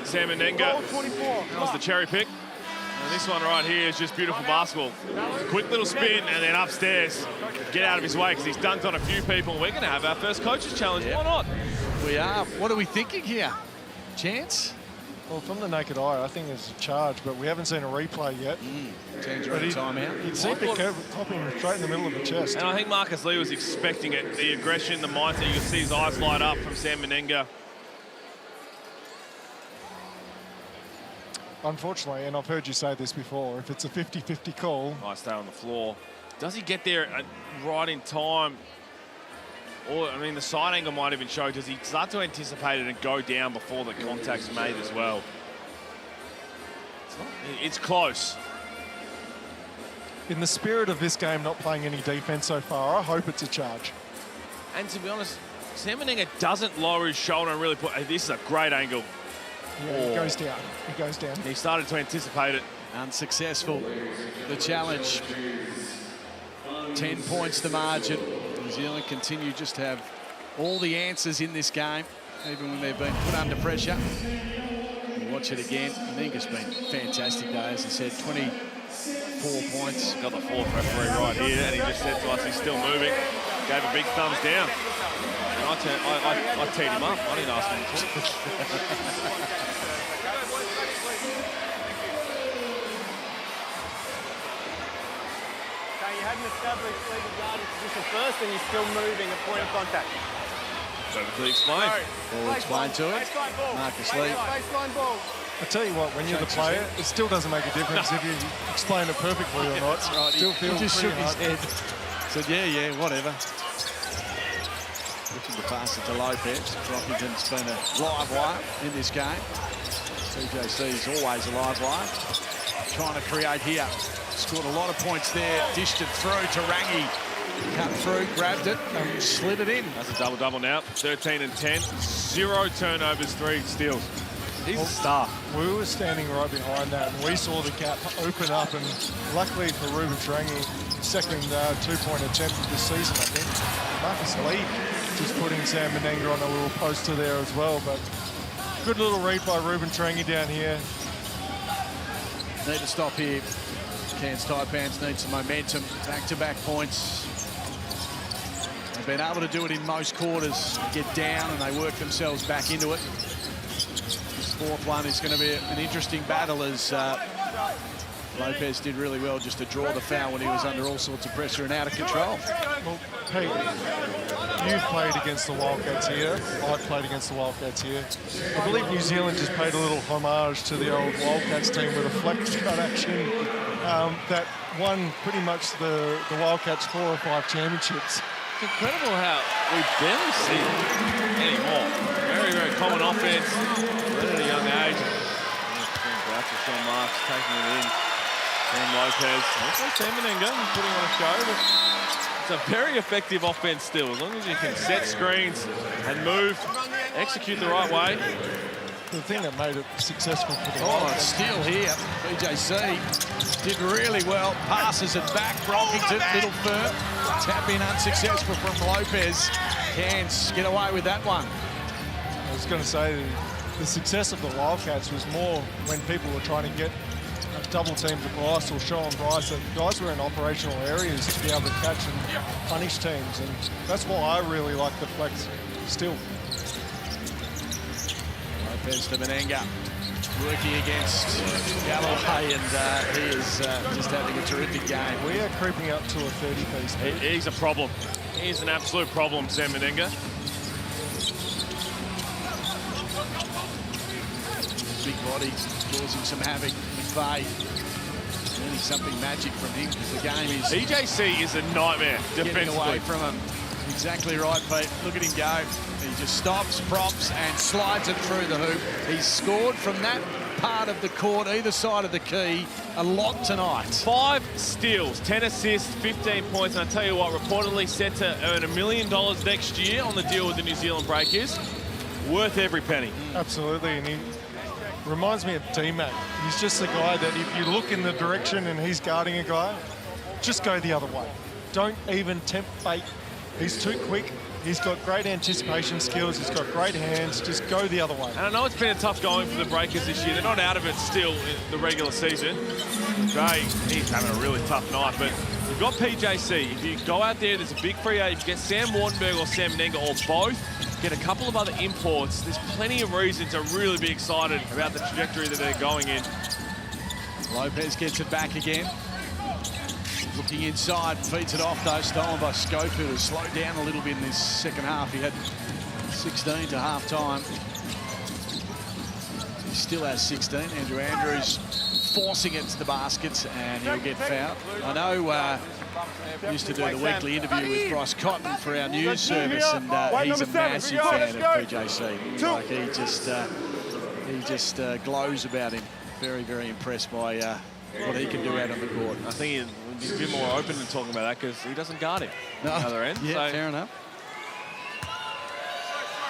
Sam Meninga. That was the cherry pick. And this one right here is just beautiful basketball. Quick little spin and then upstairs. Get out of his way because he's dunked on a few people. We're going to have our first coaches challenge. Why not?
We are. What are we thinking here? Chance?
Well, from the naked eye, I think it's a charge, but we haven't seen a replay yet.
Tangerine timeout.
He'd seem to top him straight in the middle of the chest.
And I think Marcus Lee was expecting it. The aggression, the mindset. You can see his eyes light up from Sam Meninga.
Unfortunately, and I've heard you say this before, if it's a 50-50 call...
Nice stay on the floor. Does he get there right in time? Or, I mean, the side angle might even show. Does he start to anticipate it and go down before the contact's made as well? It's close.
In the spirit of this game, not playing any defense so far, I hope it's a charge.
And to be honest, Sam Meninga doesn't lower his shoulder and really put... Hey, this is a great angle.
Yeah, he goes down. He goes down.
He started to anticipate it.
Unsuccessful. The challenge. 10 points the margin. New Zealand continue just to have all the answers in this game, even when they've been put under pressure. We'll watch it again. Meninga's been fantastic, though, as I said, 24 points.
Got the fourth referee right here, and he just said to us he's still moving. Gave a big thumbs down. I teed him up. I didn't ask him to.
You hadn't established legal guarding position first, and you're still moving at point of contact.
Perfectly explained.
We'll explain to it. Marcus Lee.
Baseline ball.
I tell you what, when you're the player, it still doesn't make a difference if you explain it perfectly or not.
That's right.
Still feels
he just shook his
hard.
head. Said, yeah, whatever. Looking to pass it to Lopez. Brockington's been a live wire in this game. CJC is always a live wire. Trying to create here. Scored a lot of points there. Dished it through to Rangi. Cut through, grabbed it, and slid it in.
That's a double-double now. 13 and 10. 0 turnovers, 3 steals. He's a star.
We were standing right behind that, and we saw the gap open up, and luckily for Ruben Trangi, second two-point attempt of this season, I think. Marcus Lee just putting Sam Meninga on a little poster there as well, but good little read by Ruben Trangi down here.
Need to stop here. Cairns Taipans need some momentum. Back-to-back points. They've been able to do it in most quarters. Get down and they work themselves back into it. This fourth one is going to be an interesting battle as Lopez did really well just to draw the foul when he was under all sorts of pressure and out of control.
Well, hey, you've played against the Wildcats here. I've played against the Wildcats here. I believe New Zealand just paid a little homage to the old Wildcats team with a flex cut action. that won pretty much the Wildcats 4 or 5 championships.
It's incredible how we barely see it anymore. Very, very common offense, at a young age. Sean Marks taking it in. Sam Lopez, also Sam Menenga putting on a show, but it's a very effective offense still. As long as you can set screens and move, execute the right way.
The thing that made it successful for the
Wildcats. Steal here. BJC did really well. Passes it back. Brockington, little firm. Tap in unsuccessful from Lopez. Cairns get away with that one.
I was going to say the success of the Wildcats was more when people were trying to get double team to Bryce or show on Bryce that guys were in operational areas to be able to catch and punish teams, and that's why I really like the flex still.
Lopez to Menenga, working against Galloway, and he is just having a terrific game.
We are creeping up to a 30-piece.
He's a problem. He's an absolute problem, Sam Menenga.
Big body causing some havoc. McVeigh learning something magic from him because the game is...
EJC is a nightmare defensively.
Getting away from him. Exactly right, Pete. Look at him go. He just stops, props, and slides it through the hoop. He's scored from that part of the court, either side of the key, a lot tonight.
5 steals, 10 assists, 15 points. And I tell you what, reportedly set to earn $1 million next year on the deal with the New Zealand Breakers. Worth every penny.
Absolutely, and he reminds me of D-Mac. He's just the guy that if you look in the direction and he's guarding a guy, just go the other way. Don't even tempt fate. He's too quick. He's got great anticipation skills. He's got great hands. Just go the other way.
And I know it's been a tough going for the Breakers this year. They're not out of it still in the regular season. He's having a really tough night, but you've got PJC. If you go out there, there's a big free agent. If you get Sam Wardenberg or Sam Menenga or both, get a couple of other imports, there's plenty of reason to really be excited about the trajectory that they're going in.
Lopez gets it back again. Looking inside, feeds it off though, stolen by Schofield, who slowed down a little bit in this second half. He had 16 to half-time. He still has 16. Andrew Andrews forcing it to the baskets, and he'll get fouled. I know we used to do the weekly interview with Bryce Cotton for our news service, and he's a massive fan of PJC. Like he just glows about him. Very, very impressed by what he can do out on the court.
I think he's a bit more open to talking about that because he doesn't guard him on the other end.
Yeah, fair enough.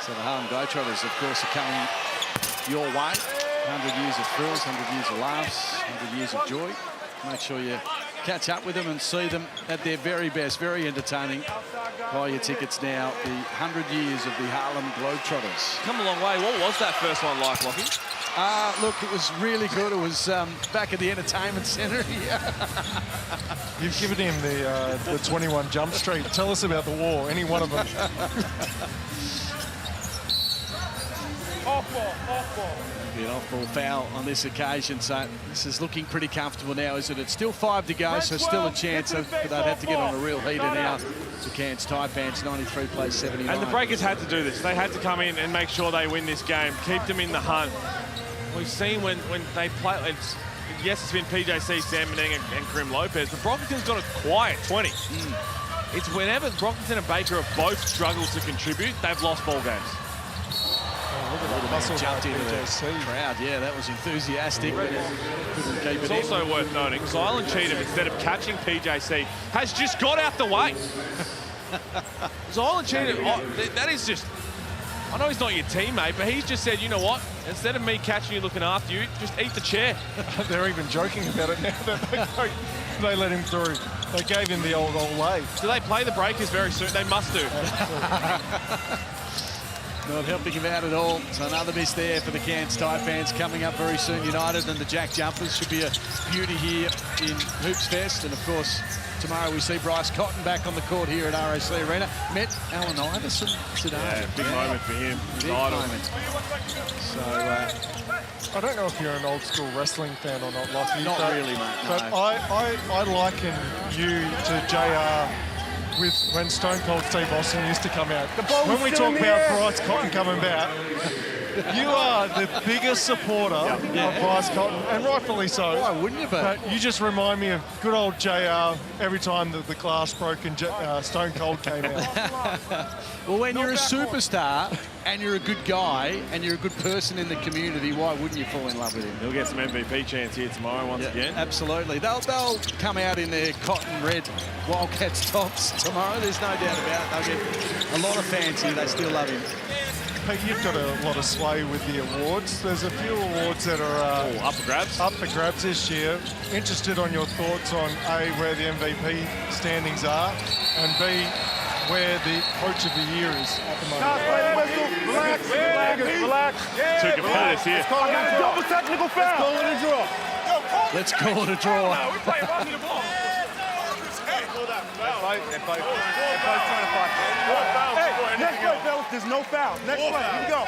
So the Harlem Globetrotters, of course, are coming your way. 100 years of thrills, 100 years of laughs, 100 years of joy. Make sure you catch up with them and see them at their very best. Very entertaining. Buy your tickets now. The 100 years of the Harlem Globetrotters.
Come a long way. What was that first one like, Lockie?
Look, it was really good. It was back at the entertainment centre.
You've given him the 21 Jump Street. Tell us about the war, any one of them.
Off-ball. Be an off-ball foul on this occasion, so this is looking pretty comfortable now, isn't it? Still 5 to go, so still a chance, but they'd have to get on a real heater now. The Cairns Taipans, 93 plays 79.
And the Breakers had to do this. They had to come in and make sure they win this game, keep them in the hunt. We've seen when they play, yes, it's been PJC, Sam Menenga and Karim Lopez, but Brockington's got a quiet 20. It's whenever Brockington and Baker have both struggled to contribute, they've lost ball games.
Look at that muscle
jumped into the crowd. Yeah, that was enthusiastic. Couldn't keep it in.
It's also worth noting, Zylan Cheatham, instead of catching PJC, has just got out the way. Zylan Cheatham, that is just... I know he's not your teammate, but he's just said, you know what? Instead of me catching you, looking after you, just eat the chair.
They're even joking about it now that they let him through. They gave him the old way.
Do they play the Breakers very soon? They must do.
Not helping him out at all. So another miss there for the Cairns Taipans coming up very soon. United and the Jack Jumpers should be a beauty here in Hoops Fest. And of course, tomorrow we see Bryce Cotton back on the court here at RAC Arena. Met Alan Iverson today.
Yeah, big moment for him.
Big moment.
So I don't know if you're an old school wrestling fan or not, Lockie.
Not really, mate.
But
no.
I liken you to JR with when Stone Cold Steve Austin used to come out. When we talk about Bryce Cotton coming back, You are the biggest supporter of Bryce Cotton, and rightfully so.
Why wouldn't you be?
But you just remind me of good old JR every time that the glass broke and Stone Cold came out.
Well, when you're a superstar and you're a good guy and you're a good person in the community, why wouldn't you fall in love with him?
He'll get some MVP chance here tomorrow once again.
Absolutely. They'll come out in their cotton red Wildcats tops tomorrow. There's no doubt about it. They'll get a lot of fans here. They still love him.
Pete, you've got a lot of sway with the awards. There's a few awards that are
up for grabs.
Up for grabs this year. Interested on your thoughts on A, where the MVP standings are, and B, where the Coach of the Year is at the moment.
Relax.
Two competitors here.
Double technical foul. Let's call it a draw.
Let's call it a draw.
No, we play one to the ball. They're both trying to fight. Hey, next play, fellas. There's no foul. Next play. Here we go.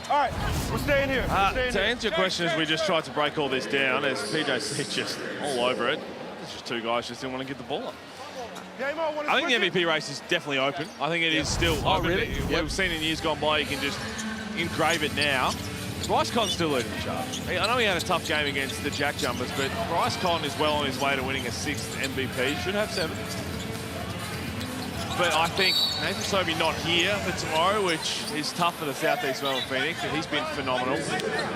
All right, we're staying here.
To answer your question, as we just tried to break all this down, as PJC just all over it, it's just two guys just didn't want to get the ball up. I think the MVP race is definitely open. I think it is still open.
Really?
We've seen in years gone by, you can just engrave it now. Bryce Cotton's still leading the charge. I know he had a tough game against the Jack Jumpers, but Bryce Cotton is well on his way to winning a 6th MVP. Should have 7. But I think Nathan Sobey not here for tomorrow, which is tough for the Southeast Melbourne Phoenix, but he's been phenomenal.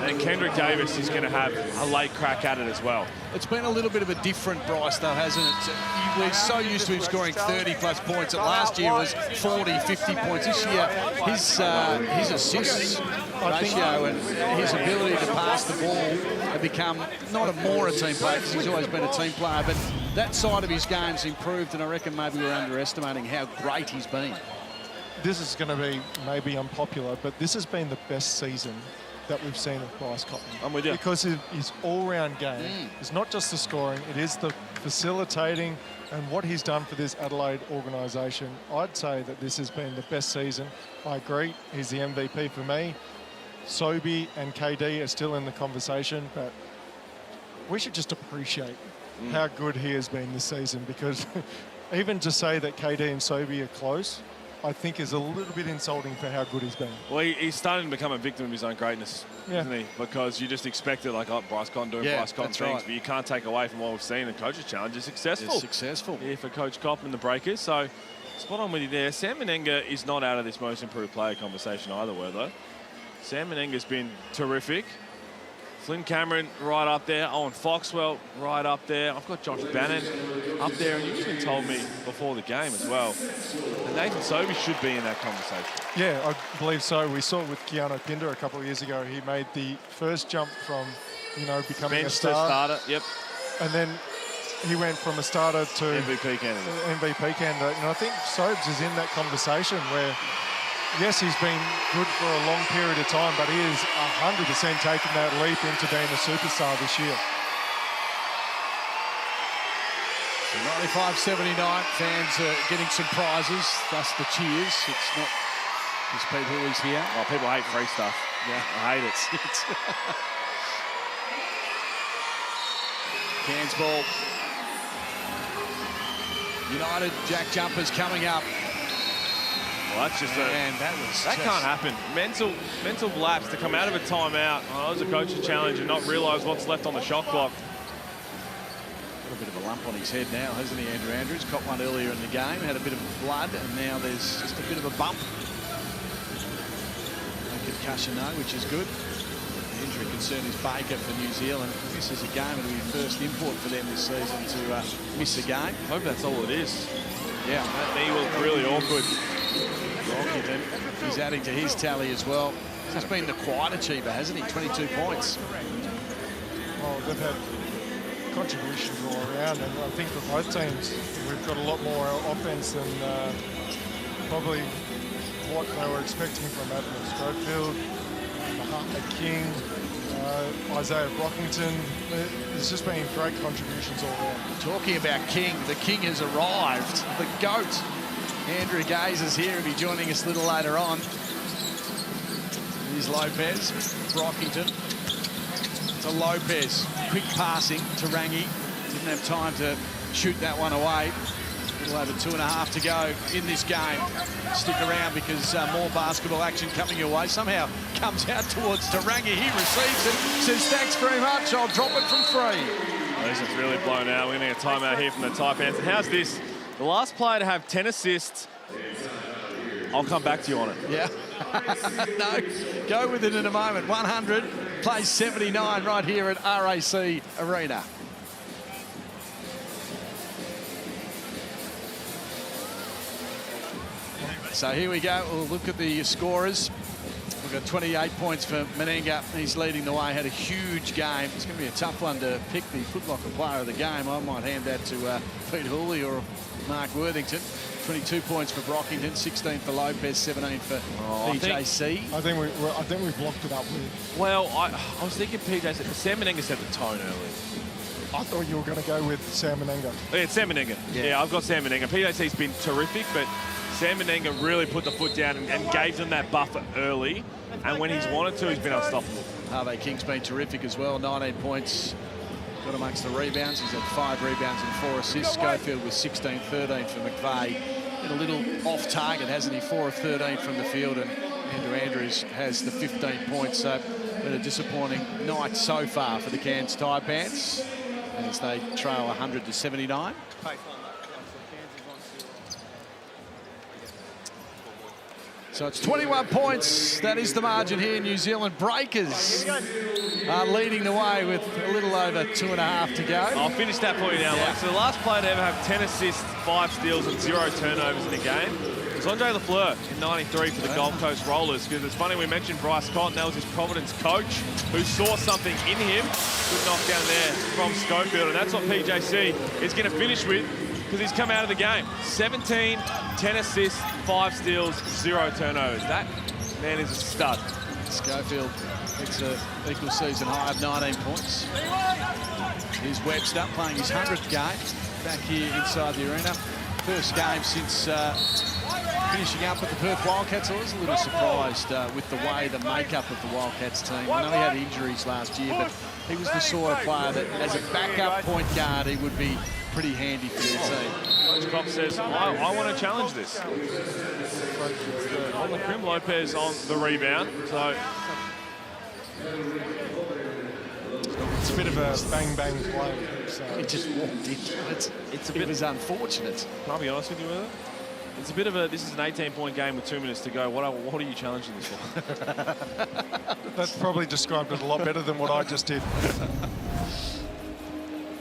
And Kendrick Davis is going to have a late crack at it as well.
It's been a little bit of a different Bryce, though, hasn't it? We're so used to him scoring 30-plus points. Last year was 40, 50 points. This year, his assists ratio and his ability to pass the ball have become not a team player, because he's always been a team player, but that side of his game's improved, and I reckon maybe we're underestimating how great he's been.
This is going to be maybe unpopular, but this has been the best season that we've seen of Bryce Cotton.
I'm with you.
Because his all-round game is not just the scoring, it is the facilitating and what he's done for this Adelaide organisation. I'd say that this has been the best season. I agree, he's the MVP for me. Sobey and KD are still in the conversation, but we should just appreciate how good he has been this season, because even to say that KD and Sobey are close, I think is a little bit insulting for how good he's been.
Well, he's starting to become a victim of his own greatness, isn't he? Because you just expect it, like, oh, Bryce Cotton doing Bryce Cotton things, but you can't take away from what we've seen. The Coach's Challenge is successful.
It's successful.
Yeah, for Coach Kopp and the Breakers. So, spot on with you there. Sam Menenga is not out of this most improved player conversation either, though. Sam Menenga's been terrific. Flynn Cameron right up there. Owen Foxwell right up there. I've got Josh Bannon up there, and you even told me before the game as well that Nathan Sobey should be in that conversation.
Yeah, I believe so. We saw it with Keanu Pinder a couple of years ago. He made the first jump from, becoming
Bench
a star.
to starter, yep.
And then he went from a starter to
MVP candidate.
And I think Sobes is in that conversation where, yes, he's been good for a long period of time, but he is 100% taking that leap into being a superstar this year.
95-79, fans are getting some prizes, thus the cheers. It's not just people who's here.
Oh, people hate free stuff.
Yeah,
I hate it.
Cairns ball. United Jack Jumpers coming up.
Well, that's just that can't happen. Mental lapse to come out of a timeout. Oh, it was a coach's challenge and not realise what's left on the shot clock.
Got a bit of a lump on his head now, hasn't he, Andrew Andrews? Caught one earlier in the game, had a bit of blood, and now there's just a bit of a bump. No concussion, though, which is good. The injury concern is Baker for New Zealand. This is a game, it'll be first import for them this season to miss a game.
I hope that's all it is.
Yeah.
That knee was really awkward.
Rockington, he's adding to his tally as well. He's been the quiet achiever, hasn't he? 22 points.
Well, they've had contributions all around, and I think for both teams, we've got a lot more offense than probably what they were expecting from Admiral Schofield, Mahatma King, Isaiah Brockington. There's just been great contributions all around.
Talking about King, the King has arrived. The GOAT. Andrew Gaze is here. He'll be joining us a little later on. Here's Lopez, Brockington to Lopez. Quick passing to Rangi. Didn't have time to shoot that one away. little over 2.5 to go in this game. Stick around because more basketball action coming your way. Somehow comes out towards Tauranga. He receives it, says thanks very much, I'll drop it from 3.
This is really blown out. We're going to get a timeout here from the Taipans. And how's this? The last player to have 10 assists. I'll come back to you on it.
Yeah. No, go with it in a moment. 100 plays 79 right here at RAC Arena. So here we go. We'll look at the scorers. We've got 28 points for Meninga. He's leading the way, had a huge game. It's going to be a tough one to pick the Foot Locker player of the game. I might hand that to Pete Hooley or Mark Worthington. 22 points for Brockington, 16 for Lopez, 17 for PJC.
I think we blocked it up with.
Well, I was thinking PJC. Sam Meninga set the tone early.
I thought you were going to go with Sam Meninga.
Yeah, it's Sam Meninga. Yeah, I've got Sam Meninga. PJC's been terrific, but Sam Meninga really put the foot down and gave them that buffer early. And when he's wanted to, he's been unstoppable.
Harvey King's been terrific as well. 19 points. Got amongst the rebounds. He's had 5 rebounds and 4 assists. Schofield with 16, 13 for McVeigh. Been a little off target, hasn't he? 4 of 13 from the field, and Andrew Andrews has the 15 points. So been a disappointing night so far for the Cairns Taipans as they trail 100 to 79. So it's 21 points. That is the margin here. New Zealand Breakers are leading the way with a little over 2.5 to go.
I'll finish that for you now, Luke. So the last player to ever have 10 assists, 5 steals and 0 turnovers in a game was Andre Lafleur in 93 for the Gold Coast Rollers. Because it's funny, we mentioned Bryce Cotton. That was his Providence coach who saw something in him. Good knock down there from Schofield. And that's what PJC is going to finish with, because he's come out of the game. 17, 10 assists, 5 steals, 0 turnovers. That man is a stud.
Schofield hits an equal season high of 19 points. Here's Webster playing his 100th game back here inside the arena. First game since finishing up with the Perth Wildcats. I was a little surprised with the way the makeup of the Wildcats team. I know he had injuries last year, but he was the sort of player that, as a backup point guard, he would be pretty handy for your team.
Coach Kopp says, I want to challenge this. On the crim, Lopez on the rebound. So
It's a bit of a bang-bang play. So.
He just walked into it. It was unfortunate.
Can I be honest with you with it? It's a bit of a, this is an 18-point game with 2 minutes to go. What are you challenging this for?
That's probably described it a lot better than what I just did.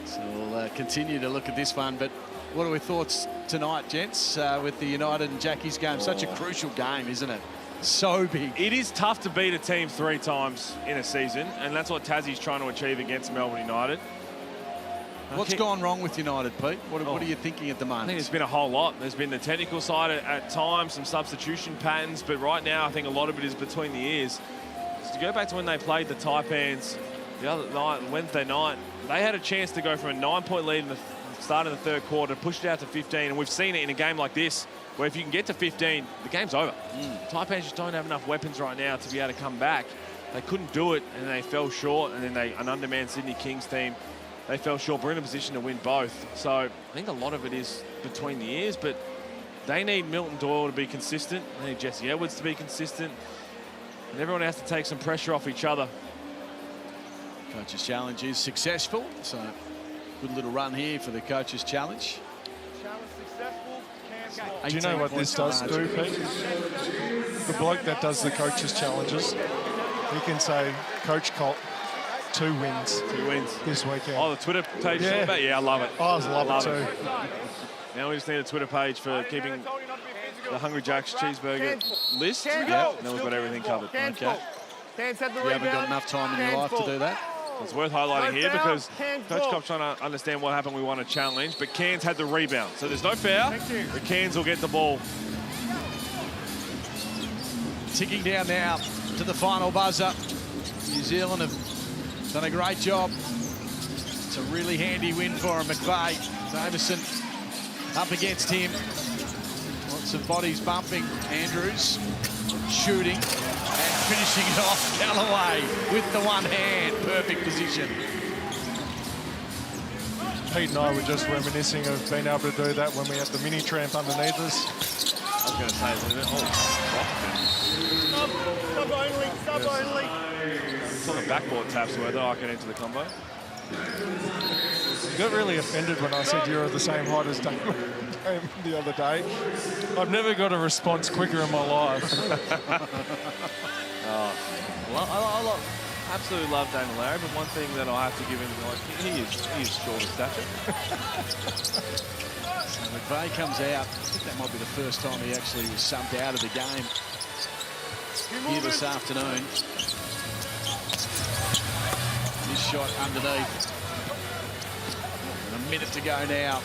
So we'll continue to look at this one, but what are your thoughts tonight, gents, with the United and Jackie's game? Such a crucial game, isn't it? So big.
It is tough to beat a team 3 times in a season, and that's what Tassie's trying to achieve against Melbourne United.
What's gone wrong with United, Pete? What are you thinking at the moment?
I think there's been a whole lot. There's been the technical side at times, some substitution patterns, but right now I think a lot of it is between the ears. So to go back to when they played the Taipans the other night, Wednesday night, they had a chance to go from a 9-point lead in the start of the third quarter, push it out to 15, and we've seen it in a game like this, where if you can get to 15, the game's over. Taipans just don't have enough weapons right now to be able to come back. They couldn't do it, and they fell short, and then an undermanned Sydney Kings team, they fell short. We're in a position to win both. So I think a lot of it is between the ears, but they need Milton Doyle to be consistent. They need Jesse Edwards to be consistent. And everyone has to take some pressure off each other.
Coach's challenge is successful. So good little run here for the coach's challenge.
Do you know what this does do, Pete? The bloke that does the coach's challenges, he can say, Coach Copp, 2 wins.
2 wins
this weekend.
Oh, the Twitter page.
Yeah,
Yeah, I love it.
I love it too.
Now we just need a Twitter page for keeping the Hungry Jack's cheeseburger list.
Yep.
And then we've got everything covered.
Okay.
You haven't got enough time in your life to do that.
It's worth highlighting here because Coach Kopp's trying to understand what happened. We won a challenge, but Cairns had the rebound. So there's no foul, but Cairns will get the ball.
Ticking down now to the final buzzer. New Zealand have done a great job. It's a really handy win for him. McVeigh, Davison up against him. Lots of bodies bumping. Andrews shooting and finishing it off. Galloway with the one hand. Perfect position.
Pete and I were just reminiscing of being able to do that when we had the mini tramp underneath us.
I was going to say,
Sub only, sub only.
It's on the backboard taps whether I can enter the combo.
You got really offended when I said you were the same height as Damon the other day. I've never got a response quicker in my life.
I absolutely love Damon Larry, but one thing that I have to give him, like, he is short of stature.
So McVeigh comes out. I think that might be the first time he actually was subbed out of the game here this afternoon. This shot underneath. And a minute to go now.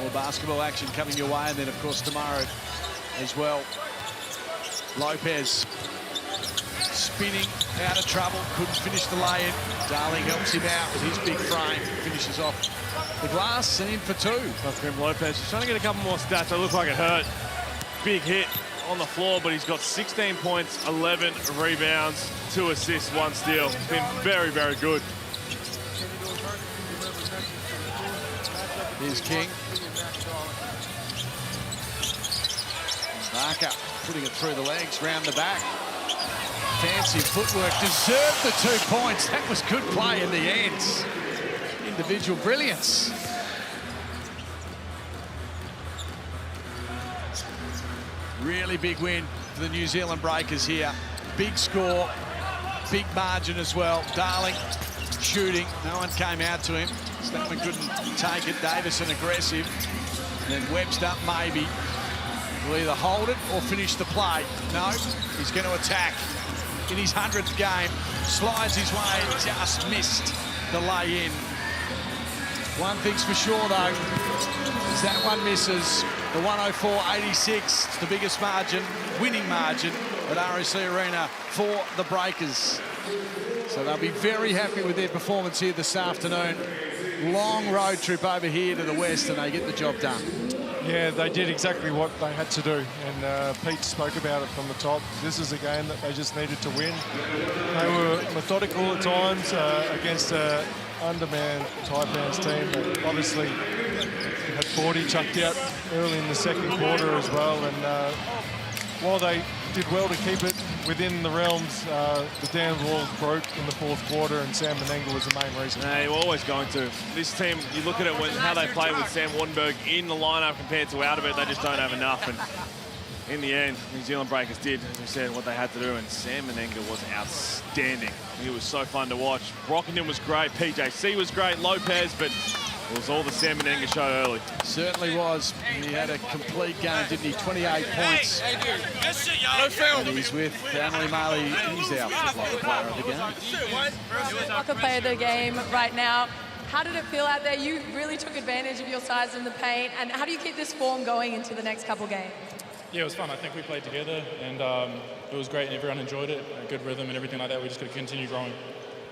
More basketball action coming your way, and then of course tomorrow as well. Lopez spinning out of trouble, couldn't finish the lay-in. Darling helps him out with his big frame, finishes off the glass and in for two.
Grim Lopez just trying to get a couple more stats. It looks like it hurt. Big hit on the floor, but he's got 16 points, 11 rebounds, 2 assists, 1 steal. It's been very, very good.
Here's King. Barker putting it through the legs, round the back. Fancy footwork, deserved the 2 points. That was good play in the end. Individual brilliance. Really big win for the New Zealand Breakers here. Big score, big margin as well. Darling shooting, no one came out to him. Statman couldn't take it. Davison aggressive. And then Webster maybe will either hold it or finish the play. No, he's going to attack. In his 100th game, slides his way, just missed the lay-in. One thing's for sure, though, is that one misses. The 104.86, it's the biggest margin, winning margin at RSC Arena for the Breakers. So they'll be very happy with their performance here this afternoon. Long road trip over here to the west, and they get the job done.
Yeah, they did exactly what they had to do, and Pete spoke about it from the top. This is a game that they just needed to win. They were methodical at times against an undermanned Taipans team that obviously had 40 chucked out early in the second quarter as well, and while they did well to keep it within the realms, the dam walls broke in the fourth quarter, and Sam Menenga was the main reason.
No, you're always going to. This team, you look at it how they play with Sam Wardenberg in the lineup compared to out of it, they just don't have enough. And in the end, New Zealand Breakers did, as we said, what they had to do, and Sam Menenga was outstanding. He was so fun to watch. Brockenden was great, PJC was great, Lopez, but it was all the Sam Menenga show early.
Certainly was. He had a complete game, didn't he? 28 points. And he's with Emily Marley. He's our Foot Locker player of the game.
Foot Locker player of the game right now. How did it feel out there? You really took advantage of your size in the paint. And how do you keep this form going into the next couple games?
Yeah, it was fun. I think we played together, and it was great. Everyone enjoyed it. A good rhythm and everything like that. We just got to continue growing.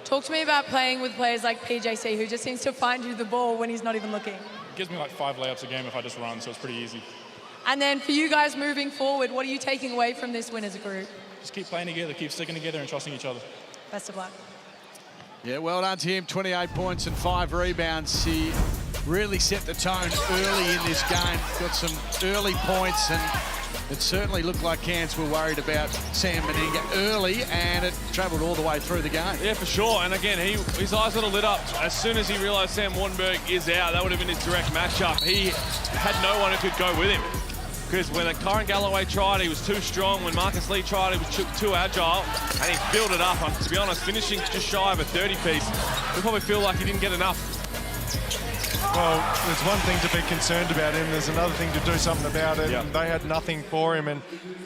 Talk to me about playing with players like PJC, who just seems to find you the ball when he's not even looking.
It gives me like 5 layups a game if I just run, so it's pretty easy.
And then for you guys moving forward, what are you taking away from this win as a group?
Just keep playing together, keep sticking together and trusting each other.
Best of luck.
Yeah, well done to him. 28 points and 5 rebounds. He really set the tone early in this game. Got some early points, and it certainly looked like Cairns were worried about Sam Menenga early, and it travelled all the way through the game.
Yeah, for sure. And again, his eyes got lit up as soon as he realised Sam Wardenberg is out. That would have been his direct matchup. He had no one who could go with him. Because when Kyron Galloway tried, he was too strong. When Marcus Lee tried, he was too agile. And he filled it up. And to be honest, finishing just shy of a 30-piece, we probably feel like he didn't get enough.
Well, there's one thing to be concerned about him. There's another thing to do something about it.
Yep.
And they had nothing for him. And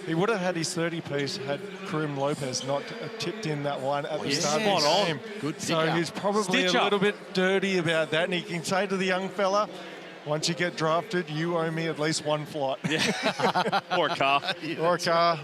he would have had his 30-piece had Karim Lopez not tipped in that one at the start of the game.
Good
so he's probably a little bit dirty about that. And he can say to the young fella, once you get drafted, you owe me at least 1 flight.
Yeah. Or a car.
Or a car.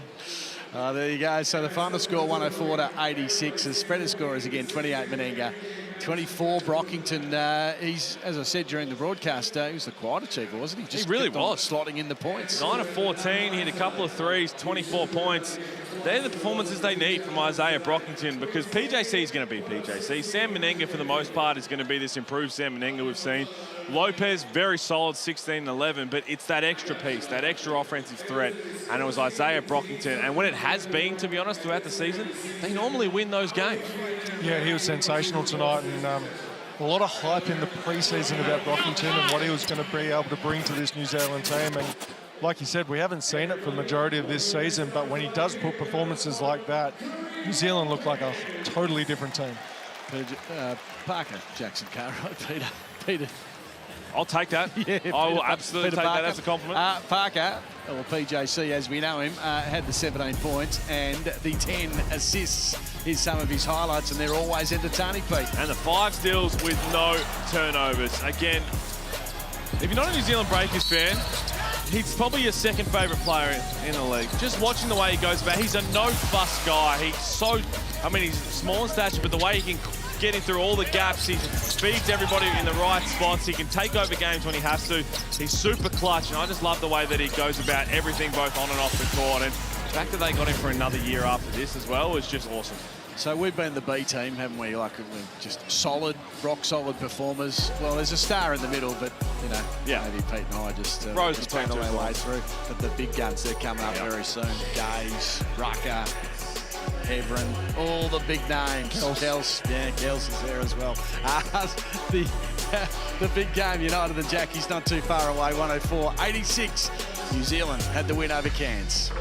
There you go. So the final score 104-86. The spreader score is again 28 Meninga, 24 Brockington. He's, as I said during the broadcast, he was the quiet achiever, wasn't he? Just
he really
kept on
was.
slotting in the points.
9 of 14, hit a couple of threes, 24 points. They're the performances they need from Isaiah Brockington, because PJC is going to be PJC. Sam Meninga, for the most part, is going to be this improved Sam Meninga we've seen. Lopez, very solid, 16 and 11, but it's that extra piece, that extra offensive threat, and it was Isaiah Brockington. And when it has been, to be honest, throughout the season, they normally win those games.
Yeah, he was sensational tonight, and a lot of hype in the preseason about Brockington and what he was going to be able to bring to this New Zealand team. And like you said, we haven't seen it for the majority of this season, but when he does put performances like that, New Zealand look like a totally different team.
Parker Jackson Cartwright, Peter.
I'll take that.
Yeah,
I will absolutely take that as a compliment.
Parker, or PJC as we know him, had the 17 points and the 10 assists. Here's some of his highlights, and they're always entertaining, Pete.
And the 5 steals with no turnovers. Again, if you're not a New Zealand Breakers fan, he's probably your second favourite player in the league. Just watching the way he goes about, he's a no-fuss guy. He's so, I mean, he's small in stature, but the way he can get in through all the gaps, he feeds everybody in the right spots. He can take over games when he has to. He's super clutch, and I just love the way that he goes about everything, both on and off the court. And the fact that they got him for another year after this as well was just awesome.
So we've been the B team, haven't we? Like, we're just solid, rock-solid performers. Well, there's a star in the middle, but, you know, maybe Pete and I just
Rose was
found our way through. But the big guns, they're coming up very soon. Gaze, Rucker, Hebron, all the big names. Kels, yeah, Kels is there as well. The big game, United and Jackies, not too far away, 104-86. New Zealand had the win over Cairns.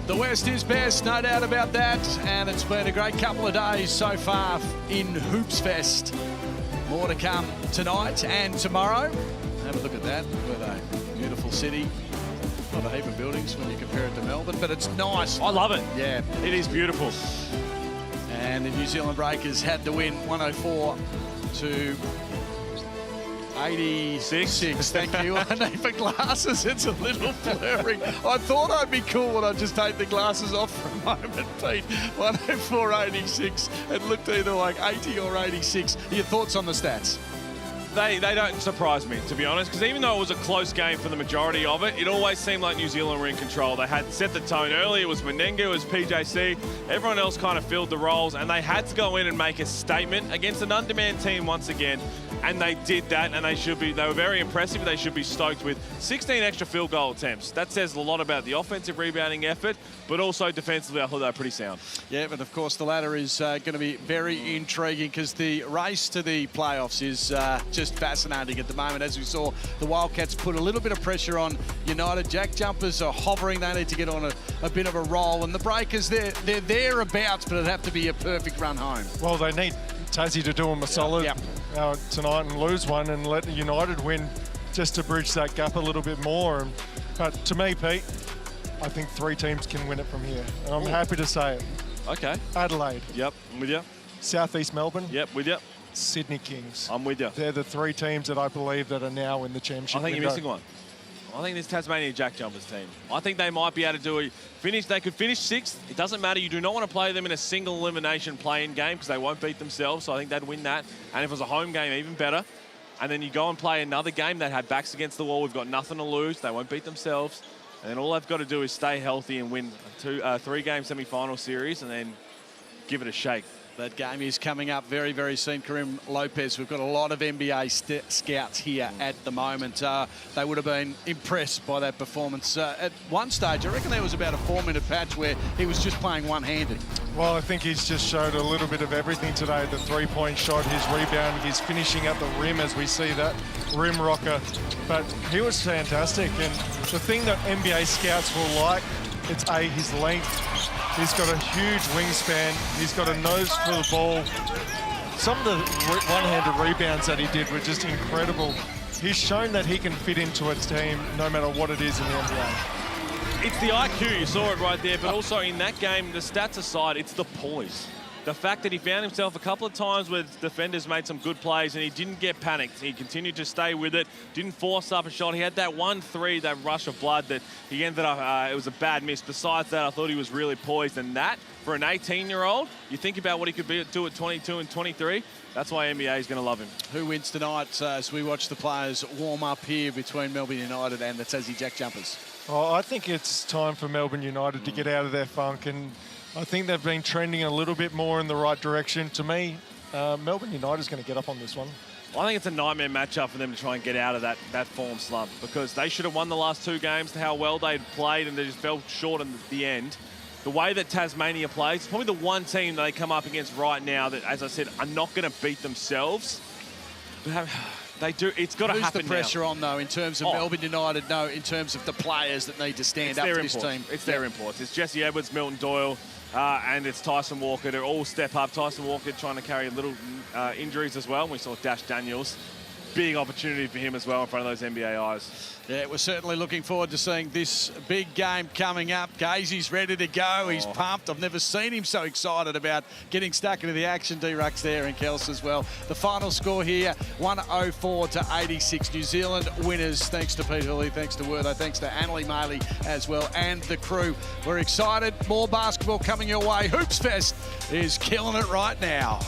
The West is best, no doubt about that, and it's been a great couple of days so far in Hoops Fest. More to come tonight and tomorrow. Have a look at that. What a beautiful city. Not a heap of buildings when you compare it to Melbourne, but it's nice.
I love it.
Yeah.
It is beautiful.
And the New Zealand Breakers had to win 104-86. 86, thank you. I need for glasses, it's a little blurry. I thought I'd be cool when I just take the glasses off for a moment, Pete. 104.86, it looked either like 80 or 86. Your thoughts on the stats?
They don't surprise me, to be honest, because even though it was a close game for the majority of it, it always seemed like New Zealand were in control. They had set the tone early. It was Menenga, it was PJC. Everyone else kind of filled the roles, and they had to go in and make a statement against an undermanned team once again. And they did that, and they were very impressive. They should be stoked with 16 extra field goal attempts. That says a lot about the offensive rebounding effort, but also defensively, I thought they were pretty sound.
Yeah, but of course the ladder is going to be very intriguing because the race to the playoffs is just fascinating at the moment. As we saw, the Wildcats put a little bit of pressure on United. Jack Jumpers are hovering. They need to get on a bit of a roll. And the Breakers, they're thereabouts, but it'd have to be a perfect run home.
Well, they need Tassie to do them a solid tonight and lose one and let United win just to bridge that gap a little bit more. But to me, Pete, I think 3 teams can win it from here. And I'm happy to say it.
Okay.
Adelaide.
Yep, I'm with you.
Southeast Melbourne.
Yep, with you.
Sydney Kings.
I'm with you.
They're the 3 teams that I believe that are now in the championship.
I think you're missing one. I think this Tasmania Jack Jumpers team. I think they might be able to do a finish. They could finish 6th. It doesn't matter. You do not want to play them in a single elimination play-in game because they won't beat themselves. So I think they'd win that. And if it was a home game, even better. And then you go and play another game that had backs against the wall. We've got nothing to lose. They won't beat themselves. And then all they've got to do is stay healthy and win a 3-game semi-final series and then give it a shake.
That game is coming up very, very soon. Karim Lopez, we've got a lot of NBA scouts here at the moment. They would have been impressed by that performance. At one stage, I reckon there was about a 4-minute patch where he was just playing one-handed.
Well, I think he's just showed a little bit of everything today. The 3-point shot, his rebound, his finishing at the rim, as we see that rim rocker. But he was fantastic. And the thing that NBA scouts will like, it's his length. He's got a huge wingspan. He's got a nose for the ball. Some of the one-handed rebounds that he did were just incredible. He's shown that he can fit into a team no matter what it is in the NBA.
It's the IQ, you saw it right there, but also in that game, the stats aside, it's the poise. The fact that he found himself a couple of times where defenders made some good plays and he didn't get panicked. He continued to stay with it, didn't force up a shot. He had that 1-3, that rush of blood that he ended up, it was a bad miss. Besides that, I thought he was really poised. And that, for an 18-year-old, you think about what he could do at 22 and 23, that's why NBA is going to love him.
Who wins tonight as we watch the players warm up here between Melbourne United and the Tassie Jack Jumpers?
Oh, I think it's time for Melbourne United to get out of their funk, and I think they've been trending a little bit more in the right direction. To me, Melbourne United is going to get up on this one.
I think it's a nightmare matchup for them to try and get out of that form slump because they should have won the last 2 games to how well they'd played and they just fell short in the end. The way that Tasmania plays, it's probably the one team that they come up against right now that, as I said, are not going to beat themselves. They do. It's got to happen now.
Who's the pressure on, though, in terms of Melbourne United, no, in terms of the players that need to stand up to this team?
It's their imports. It's Jesse Edwards, Milton Doyle, and it's Tyson Walker to all step up. Tyson Walker trying to carry little injuries as well. We saw Dash Daniels. Big opportunity for him as well in front of those NBA eyes.
Yeah, we're certainly looking forward to seeing this big game coming up. Gazy's ready to go. He's pumped. I've never seen him so excited about getting stuck into the action. D-Ruck's there and Kels as well. The final score here, 104-86. New Zealand winners. Thanks to Pete Hurley, thanks to Wertho, thanks to Annalie Maley as well, and the crew. We're excited. More basketball coming your way. Hoops Fest is killing it right now.